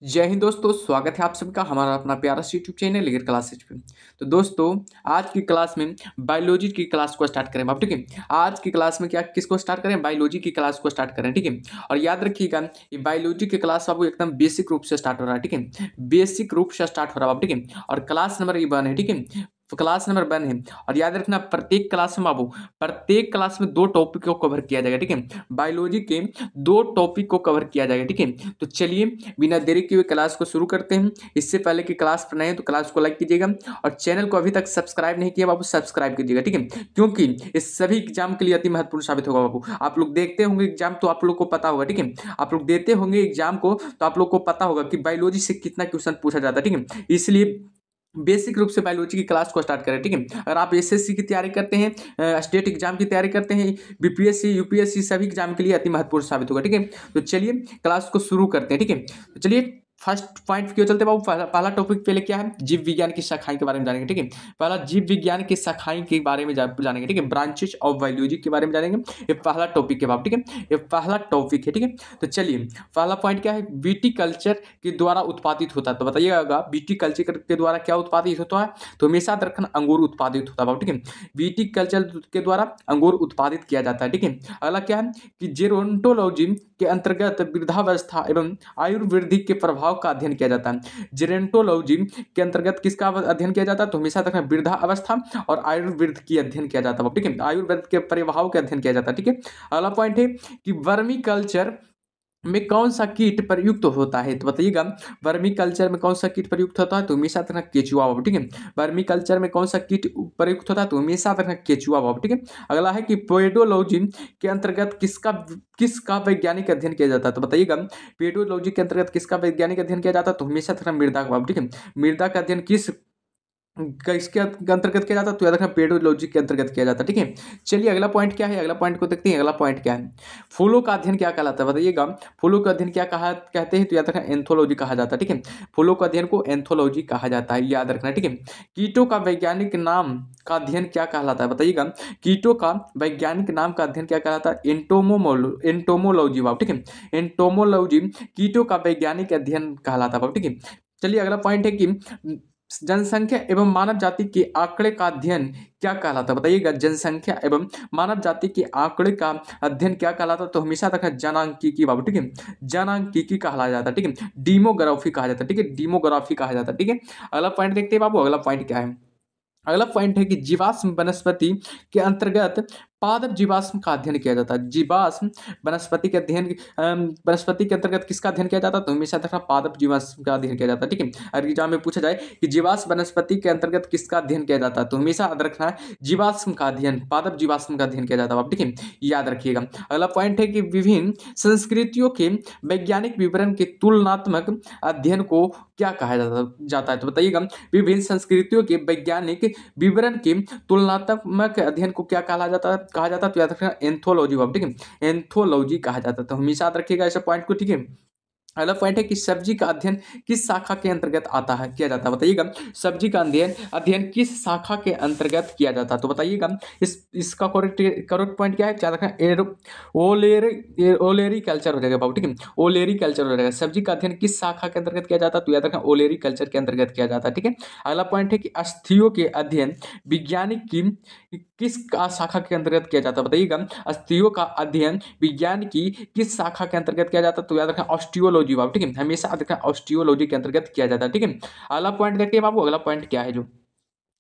जय हिंद दोस्तों, स्वागत है आप सबका हमारा अपना प्यारा सा यूट्यूब चैनल लेगर क्लासेज पे। तो दोस्तों, आज की क्लास में बायोलॉजी की क्लास को स्टार्ट करें आप, ठीक है। आज की क्लास में क्या किसको स्टार्ट करें, बायोलॉजी की क्लास को स्टार्ट करें, ठीक है। और याद रखिएगा ये बायोलॉजी की क्लास आपको एकदम बेसिक रूप से स्टार्ट हो रहा है, ठीक है। बेसिक रूप से स्टार्ट हो रहा है, ठीक है। और क्लास नंबर 1 है, ठीक है। क्लास नंबर 1 है। और याद रखना प्रत्येक क्लास में बाबू, प्रत्येक क्लास में 2 टॉपिक को कवर किया जाएगा, ठीक है। बायोलॉजी के 2 टॉपिक को कवर किया जाएगा, ठीक है। तो चलिए बिना देरी किए हुए क्लास को शुरू करते हैं। इससे पहले कि क्लास पर नए हैं तो क्लास को लाइक कीजिएगा और चैनल को अभी तक सब्सक्राइब नहीं किया बाबू, सब्सक्राइब कीजिएगा, ठीक है। क्योंकि इस सभी एग्जाम के लिए अति महत्वपूर्ण साबित होगा बाबू। आप लोग देखते होंगे एग्जाम तो आप लोग को पता होगा, ठीक है। आप लोग देते होंगे एग्जाम को तो आप लोग को पता होगा कि बायोलॉजी से कितना क्वेश्चन पूछा जाता है, ठीक है। इसलिए बेसिक रूप से बायोलॉजी की क्लास को स्टार्ट करें, ठीक है। अगर आप एसएससी की तैयारी करते हैं, स्टेट एग्जाम की तैयारी करते हैं, बीपीएससी यूपीएससी सभी एग्जाम के लिए अति महत्वपूर्ण साबित होगा, ठीक है। तो चलिए क्लास को शुरू करते हैं, ठीक है। तो चलिए फर्स्ट पॉइंट क्यों चलते बाबू, पहला टॉपिक पहले क्या है, जीव विज्ञान की शाखाएं के बारे में जानेंगे, ठीक है। पहला जीव विज्ञान की शाखाएं के बारे में जानेंगे, ठीक है। ब्रांचेस ऑफ बायोलॉजी के बारे में जानेंगे। ये पहला टॉपिक है बाबू, ठीक है। ये पहला टॉपिक है, ठीक है। तो चलिए पहला पॉइंट क्या है, बीटी कल्चर के द्वारा उत्पादित होता है। तो बताइएगा बीटी कल्चर के द्वारा क्या उत्पादित होता है, तो हमेशा रखना अंगूर उत्पादित होता है, ठीक है। बीटी कल्चर के द्वारा अंगूर उत्पादित किया जाता है, ठीक है। अगला क्या है कि जेरोंटोलॉजी के अंतर्गत वृद्धावस्था एवं आयुर्वृद्धि के प्रभाव का अध्ययन किया जाता है। जेरोंटोलॉजी के अंतर्गत किसका अध्ययन किया जाता है, तो हमेशा रखना वृद्धावस्था और आयुर्वेद की अध्ययन किया जाता है, ठीक है। आयुर्वेद के प्रभाव का अध्ययन किया जाता है, ठीक है। अगला पॉइंट है कि वर्मी कल्चर में कौन सा कीट प्रयुक्त होता है, तो बताइएगा वर्मी कल्चर में कौन सा कीट प्रयुक्त होता है, तो हमेशा रखना केचुआ बाबू, ठीक है। वर्मी कल्चर में कौन सा कीट प्रयुक्त होता है, तो हमेशा रखना केचुआ बाबू, ठीक है। अगला है कि पेडोलॉजी के अंतर्गत किसका वैज्ञानिक अध्ययन किया जाता है, तो बताइएगा पेडोलॉजी के अंतर्गत किसका वैज्ञानिक अध्ययन किया जाता है, तो हमेशा रखना मृदा बाबू, ठीक है। मृदा का अध्ययन किसके अंतर्गत किया जाता है, तो याद रखना पेडोलॉजी के अंतर्गत किया जाता है, ठीक है। चलिए अगला पॉइंट क्या है, अगला पॉइंट को देखते हैं। अगला पॉइंट क्या है, फूलों का अध्ययन क्या कहलाता है, बताइएगा फूलों का अध्ययन क्या कहा कहते हैं, तो याद रखना एंथोलॉजी कहा जाता है, ठीक है। फूलों का अध्ययन को एंथोलॉजी कहा जाता है, याद रखना, ठीक है। कीटों का वैज्ञानिक नाम का अध्ययन क्या कहलाता है, बताइएगा कीटों का वैज्ञानिक नाम का अध्ययन क्या कहलाता है, एंटोमोलॉजी बाब, ठीक है। एंटोमोलॉजी कीटों का वैज्ञानिक अध्ययन कहलाता है, ठीक है। चलिए अगला पॉइंट है कि जनसंख्या एवं मानव जाति के आंकड़े का अध्ययन क्या कहलाता है, बताइएगा जनसंख्या एवं मानव जाति के आंकड़े का अध्ययन क्या कहलाता है, तो हमेशा रखना जनांकीकी बाबू, ठीक है। जनांकीकी कहा जाता है, ठीक है। डीमोग्राफी कहा जाता है, ठीक है। डीमोग्राफी कहा जाता है, ठीक है। अगला पॉइंट देखते हैं बाबू, अगला पॉइंट क्या है। अगला पॉइंट है कि जीवाश्म वनस्पति के अंतर्गत पादप जीवाश्म का अध्ययन किया जाता है। जीवाश्म वनस्पति के वनस्पति के अंतर्गत किसका अध्ययन किया जाता है, तो हमेशा देखना पादप जीवाश्म का अध्ययन किया जाता है, ठीक है। अगर एग्जाम में पूछा जाए कि जीवाश्म वनस्पति के अंतर्गत किसका अध्ययन किया जाता है, तो हमेशा याद रखना है जीवाश्म का अध्ययन, पादप जीवाश्म का अध्ययन किया जाता है, ठीक है। याद रखिएगा। अगला पॉइंट है कि विभिन्न संस्कृतियों के वैज्ञानिक विवरण के तुलनात्मक अध्ययन को क्या कहा जाता है, तो बताइएगा विभिन्न संस्कृतियों के वैज्ञानिक विवरण के तुलनात्मक अध्ययन को क्या कहा जाता है, तो याद रखना एंथोलॉजी, ठीक है। एंथोलॉजी कहा जाता है, तो हमेशा याद रखिएगा ऐसे पॉइंट को, ठीक है। अगला पॉइंट है कि सब्जी का अध्ययन किस शाखा के अंतर्गत आता है, किया जाता है, बताइएगा सब्जी का अध्ययन अध्ययन किस शाखा के अंतर्गत किया जाता है, तो बताइएगा इसका करेक्ट पॉइंट क्या है, क्या रखना ओलेरी कल्चर हो जाएगा बाबू, ठीक है। ओलेरी कल्चर हो जाएगा। सब्जी का अध्ययन किस शाखा के अंतर्गत किया जाता है, तो याद रखना ओलेरी कल्चर के अंतर्गत किया जाता है, ठीक है। अगला पॉइंट है कि अस्थियों के अध्ययन वैज्ञानिक की किस शाखा के अंतर्गत किया जाता है, बताइएगा अस्थियों का अध्ययन विज्ञान की किस शाखा के अंतर्गत किया जाता है, तो याद रखना ऑस्टियोलॉजी बाबू, ठीक है। हमेशा याद रखना ऑस्टियोलॉजी के अंतर्गत किया जाता है, ठीक है। अगला पॉइंट देखते हैं बाबू, अगला पॉइंट क्या है जो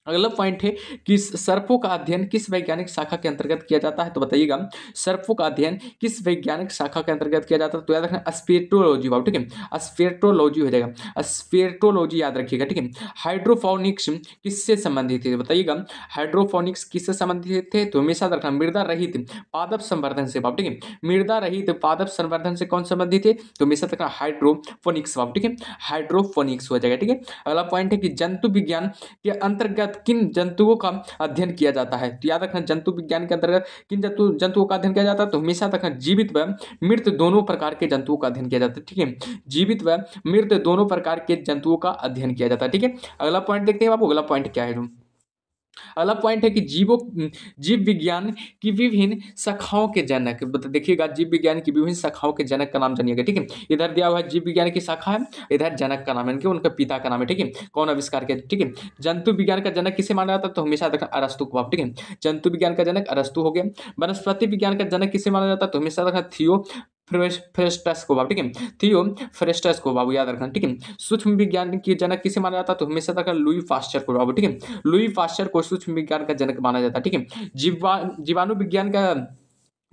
अगला पॉइंट है कि सर्पों का अध्ययन किस वैज्ञानिक शाखा के अंतर्गत किया जाता है, तो बताइएगा सर्पों का अध्ययन किस वैज्ञानिक शाखा के अंतर्गत किया जाता है, तो याद रखना स्पेक्ट्रोलॉजी बाबू, ठीक है। स्पेक्ट्रोलॉजी हो जाएगा, स्पेक्ट्रोलॉजी याद रखिएगा, ठीक है। हाइड्रोफोनिक्स किससे संबंधित है, बताइएगा हाइड्रोफोनिक्स किससे संबंधित थे, तो हमेशा रखना मृदा रहित पादप संवर्धन से बाबू, ठीक है। मृदा रहित पादप संवर्धन से कौन संबंधित है, तो हमेशा रखना हाइड्रोफोनिक्स बाबू, ठीक है। हाइड्रोफोनिक्स हो जाएगा, ठीक है। अगला पॉइंट है कि जंतु विज्ञान के अंतर्गत किन जंतुओं का अध्ययन किया जाता है, तो याद रखना जंतु विज्ञान के अंतर्गत किन जंतुओं का अध्ययन किया जाता है, तो हमेशा रखना जीवित व मृत दोनों प्रकार के जंतुओं का अध्ययन किया जाता है, ठीक है। जीवित व मृत दोनों प्रकार के जंतुओं का अध्ययन किया जाता है, ठीक है। अगला पॉइंट देखते हैं बाबू, अगला पॉइंट क्या है। अगला पॉइंट है कि जीव विज्ञान की विभिन्न शाखाओं के जनक, देखिएगा जीव विज्ञान की विभिन्न शाखाओं के जनक का नाम जानिएगा, ठीक है। इधर दिया हुआ है जीव विज्ञान की शाखा है, इधर जनक का नाम है, इनके उनके पिता का नाम है, ठीक है, कौन आविष्कार किया, ठीक है। जंतु विज्ञान का जनक किसे माना जाता है, तो हमेशा देखना अरस्तु को, ठीक है। जंतु विज्ञान का जनक अरस्तु हो गया। वनस्पति विज्ञान का जनक किसे माना जाता है, तो हमेशा देखना थियो फ्रेस्टस को, ठीक है। थियो फ्रेस्टस को बाबू याद रखना, ठीक है। सूक्ष्म विज्ञान की जनक किसे माना जाता है, तो हमेशा तक लुई पास्चर को बाबू, ठीक है। लुई पास्चर को सूक्ष्म विज्ञान का जनक माना जाता है, ठीक है। जीवाणु विज्ञान का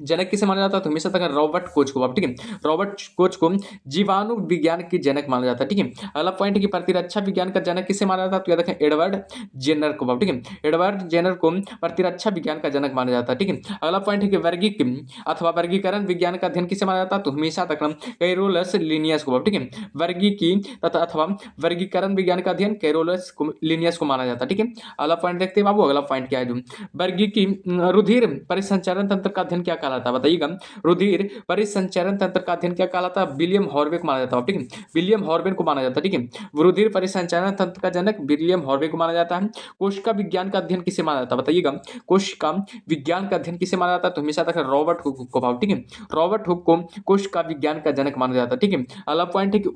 जनक किसे माना जाता है, तो हमेशा तक रॉबर्ट कोच को, ठीक है। रॉबर्ट कोच को जीवाणु विज्ञान की जनक माना जाता है, ठीक है। अगला पॉइंट है कि प्रतिरक्षा विज्ञान का जनक किसे माना जाता है, तो याद रखें एडवर्ड जेनर को, ठीक है। एडवर्ड जेनर को प्रतिरक्षा विज्ञान का जनक माना जाता है, ठीक है। अगला पॉइंट है कि वर्गीक अथवा वर्गीकरण विज्ञान का अध्ययन किसे माना जाता है, तो हमेशा तक कैरोलस लिनियस को, ठीक है। वर्गीकी तथा अथवा वर्गीकरण विज्ञान का अध्ययन कैरोलस लिनियस को माना जाता है, ठीक है। अगला पॉइंट देखते हैं बाबू, अगला पॉइंट क्या है जो वर्गीकी रुधिर परिसंचरण तंत्र का अध्ययन क्या कहलाता है, बताइएगा। रुधिर परिसंचरण तंत्र का अध्ययन क्या कहलाता है, विलियम हॉर्वे को माना जाता है, ठीक है। विलियम हॉर्वे को माना जाता है, ठीक है। रुधिर परिसंचरण तंत्र का जनक विलियम हॉर्वे को माना जाता है। कोशिका विज्ञान का अध्ययन किसे माना जाता है, बताइएगा। कोशिका विज्ञान का अध्ययन किसे माना जाता है, तो हमेशा तक रॉबर्ट हुक को, ठीक है। रॉबर्ट हुक को कोशिका विज्ञान का जनक माना जाता है, ठीक है। अगला पॉइंट है कि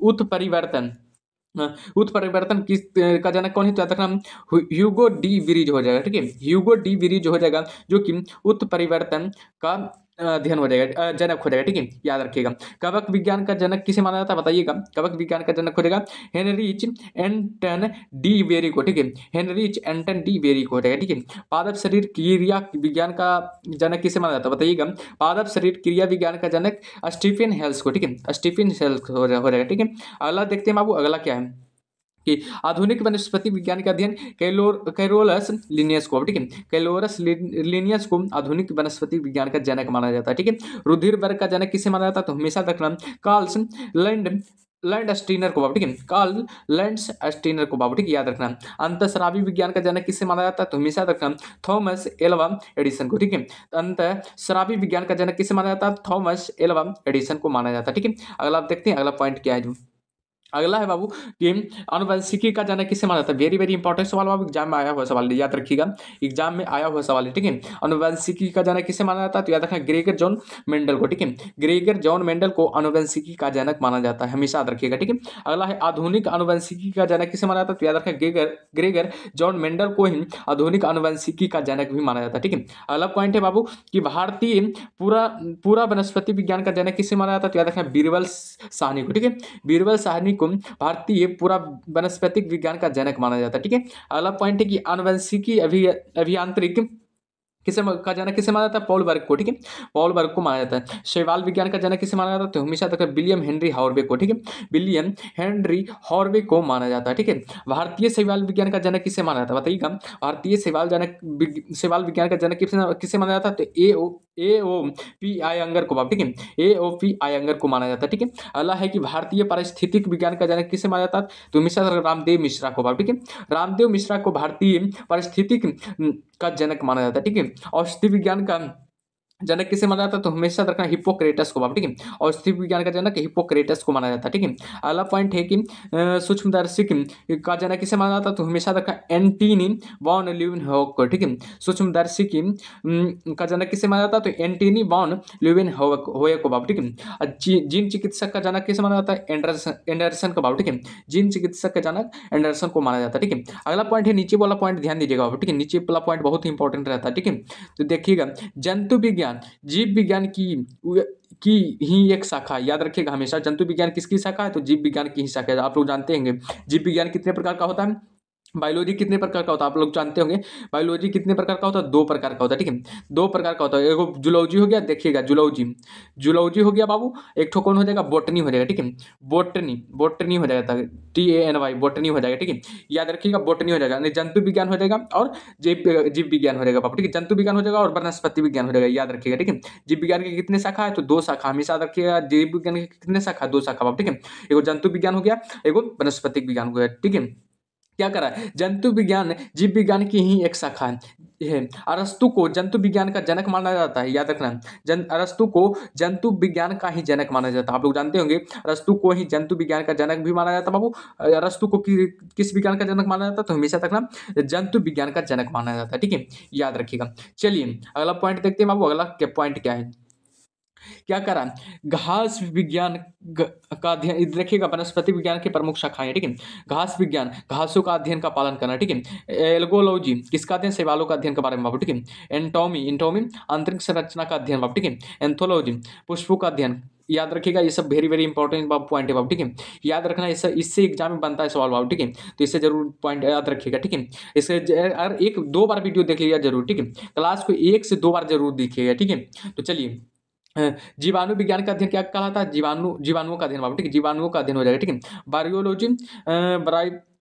उत्परिवर्तन किस का जनक कौन है, तो याद रखना ह्यूगो डी विरीज हो जाएगा, ठीक है। ह्यूगो डी विरीज हो जाएगा, जो कि उत्परिवर्तन का अध्ययन हो जाएगा, जनक हो जाएगा, ठीक है, याद रखिएगा। कवक विज्ञान का जनक किसे माना जाता है, बताइएगा। कवक विज्ञान का जनक हो जाएगा हेनरिच एंटन डी वेरी को, ठीक है। हेनरिच एंटन डी वेरी को हो जाएगा, ठीक है। पादप शरीर क्रिया विज्ञान का जनक किसे माना जाता है, बताइएगा। पादप शरीर क्रिया विज्ञान का जनक स्टीफन हेल्स को, ठीक है। स्टीफन हेल्स हो जाएगा, ठीक है। अगला देखते हैं बाबू, अगला क्या है कि आधुनिक वनस्पति विज्ञान का अध्ययन कैरोलस लिनियस को, ठीक है। कैरोलस लिनियस को आधुनिक वनस्पति विज्ञान का जनक माना जाता है, ठीक है। रुधिर वर्ग का जनक किसे माना जाता है, तो हमेशा रखना कार्ल्स लैंड स्टीनर को, ठीक है। कार्ल लैंड स्टीनर को, ठीक है, याद रखना। अंतःस्रावी विज्ञान का जनक किसे माना जाता है, तो हमेशा रखना थॉमस एल्वा एडिसन को, ठीक है। अंतःस्रावी विज्ञान का जनक किसे माना जाता है, थॉमस एल्वा एडिसन को माना जाता है, ठीक है। अगला आप देखते हैं, अगला पॉइंट क्या है जो अगला है बाबू कि आनुवंशिकी का जनक किसे माना जाता है। वेरी वेरी इंपॉर्टेंट सवाल बाबू, एग्जाम में आया हुआ सवाल है, याद रखिएगा। एग्जाम में आया हुआ सवाल है, ठीक है। आनुवंशिकी का जनक किसे माना जाता है, तो याद रखना ग्रेगर जॉन मेंडल को, ठीक है। ग्रेगर जॉन मेंडल को आनुवंशिकी का जनक माना जाता है, हमेशा याद रखिएगा, ठीक है। अगला है आधुनिक आनुवंशिकी का जनक किसे माना जाता है, तो याद रखना ग्रेगर जॉन मेंडल को ही आधुनिक आनुवंशिकी का जनक भी माना जाता है, ठीक है। अगला पॉइंट है बाबू कि भारतीय पूरा पूरा वनस्पति विज्ञान का जनक किसे माना जाता है, तो याद रखना बीरबल साहनी को, ठीक है। बीरबल साहनी को भारतीय पूरा वनस्पतिक विज्ञान का जनक माना जाता है, ठीक है। अगला पॉइंट है कि आनुवंशिकी अभियांत्रिक का जनक किसे माना जाता है, पॉल वर्ग को, ठीक है। पॉल वर्ग को माना जाता है। शैवाल विज्ञान का जनक किसे माना जाता है, तो हमेशा तक विलियम हेनरी हॉर्वे को, ठीक है। विलियम हेनरी हॉर्वे को माना जाता है, ठीक है। भारतीय शैवाल विज्ञान का जनक किसे माना जाता है, बताइएगा। भारतीय शैवाल विज्ञान का जनक किसे माना जाता है, तो AOP आयंगर को, ठीक है। AOP आयंगर को माना जाता है, ठीक है। अगला है कि भारतीय पारिस्थितिक विज्ञान का जनक किसे माना जाता है, तो हमेशा रामदेव मिश्रा को, ठीक है। रामदेव मिश्रा को भारतीय पारिस्थितिक का जनक माना जाता है, ठीक है। औषधि विज्ञान का जनक किसे माना जाता है, तो हमेशा रखना हिप्पोक्रेटस को, ठीक है। औषधि विज्ञान का जनक हिप्पोक्रेटस को माना जाता है, ठीक है। अगला पॉइंट है कि सूक्ष्मदर्शी का जनक किसे माना जाता है, तो हमेशा रखना एंटीनी वॉन ल्यूवेनहॉक को, ठीक है। सूक्ष्मदर्शी का जनक किसे माना जाता है, तो एंटीनी वॉन ल्यूवेनहॉक को, ठीक है। जीन चिकित्सक का जनक किसे माना जाता है, एंडरसन को, ठीक है। जीन चिकित्सक का जनक एंडरसन को माना जाता है, ठीक है। अगला पॉइंट है, नीचे वाला पॉइंट ध्यान दीजिएगा, ठीक है। नीचे वाला पॉइंट बहुत ही इंपॉर्टेंट रहता है, ठीक है। तो देखिएगा जंतु विज्ञान जीव विज्ञान की ही एक शाखा है, याद रखिएगा हमेशा। जंतु विज्ञान किसकी शाखा है, तो जीव विज्ञान की ही शाखा है। आप लोग जानते होंगे जीव विज्ञान कितने प्रकार का होता है, बायोलॉजी कितने प्रकार का होता है, आप लोग जानते होंगे। बायोलॉजी कितने प्रकार का होता है, 2 प्रकार का होता है, ठीक है। 2 प्रकार का होता है। एगो जूलॉजी हो गया, देखिएगा जूलॉजी हो गया बाबू। एक ठो कौन हो जाएगा, बोटनी हो जाएगा, ठीक है। बोटनी हो जाएगा, TANY बोटनी हो जाएगा, ठीक है। याद रखिएगा बोटनी हो जाएगा, जंतु विज्ञान हो जाएगा और जीव विज्ञान हो जाएगा बाबू, ठीक है। जंतु विज्ञान हो जाएगा और वनस्पति विज्ञान हो जाएगा, याद रखिएगा, ठीक है। जीव विज्ञान की कितने शाखा है, तो 2 शाखा, हमेशा याद रखिएगा। जीव विज्ञान की कितने शाखा, 2 शाखा बाबू, ठीक है। एगो जंतु विज्ञान हो गया, एगो वनस्पति विज्ञान हो गया, ठीक है। क्या करा है, जंतु विज्ञान जीव विज्ञान की ही एक शाखा है। अरस्तु को जंतु विज्ञान का जनक माना जाता है, याद रखना। अरस्तु को जंतु विज्ञान का ही जनक माना जाता है। आप लोग जानते होंगे अरस्तु को ही जंतु विज्ञान का जनक भी माना जाता है। बाबू अरस्तु को किस विज्ञान का जनक माना जाता है, तो हमेशा रखना जंतु विज्ञान का जनक माना जाता है, ठीक है, याद रखिएगा। चलिए अगला पॉइंट देखते हैं बाबू, अगला पॉइंट क्या है, क्या करा, घास विज्ञान का अध्ययन, देखिएगा वनस्पति विज्ञान की प्रमुख शाखाएं, ठीक है, घास विज्ञान, घासों का अध्ययन का पालन करना, ठीक है, एल्गोलॉजी किसका अध्ययन, शैवालों का अध्ययन के बारे में बाबू, ठीक है, एंटोमी अंतरिक्ष संरचना का अध्ययन बाबू, ठीक है, एंथोलॉजी पुष्पों का अध्ययन, याद रखिएगा। ये सब वेरी वेरी इंपॉर्टेंट पॉइंट है बाबू, ठीक है, याद रखना। इससे एग्जाम में बनता है सवाल बाबू, ठीक है, तो इससे जरूर पॉइंट याद रखिएगा, ठीक है। इससे अगर एक दो बार वीडियो देख लीजिएगा जरूर, ठीक है, क्लास को 1 से 2 बार जरूर देखिएगा, ठीक है। तो चलिए जीवाणु विज्ञान का अध्ययन क्या कहलाता है, जीवाणुओं का अध्ययन बाबू, ठीक है, जीवाणुओं का अध्ययन हो जाएगा, ठीक है। बायोलॉजी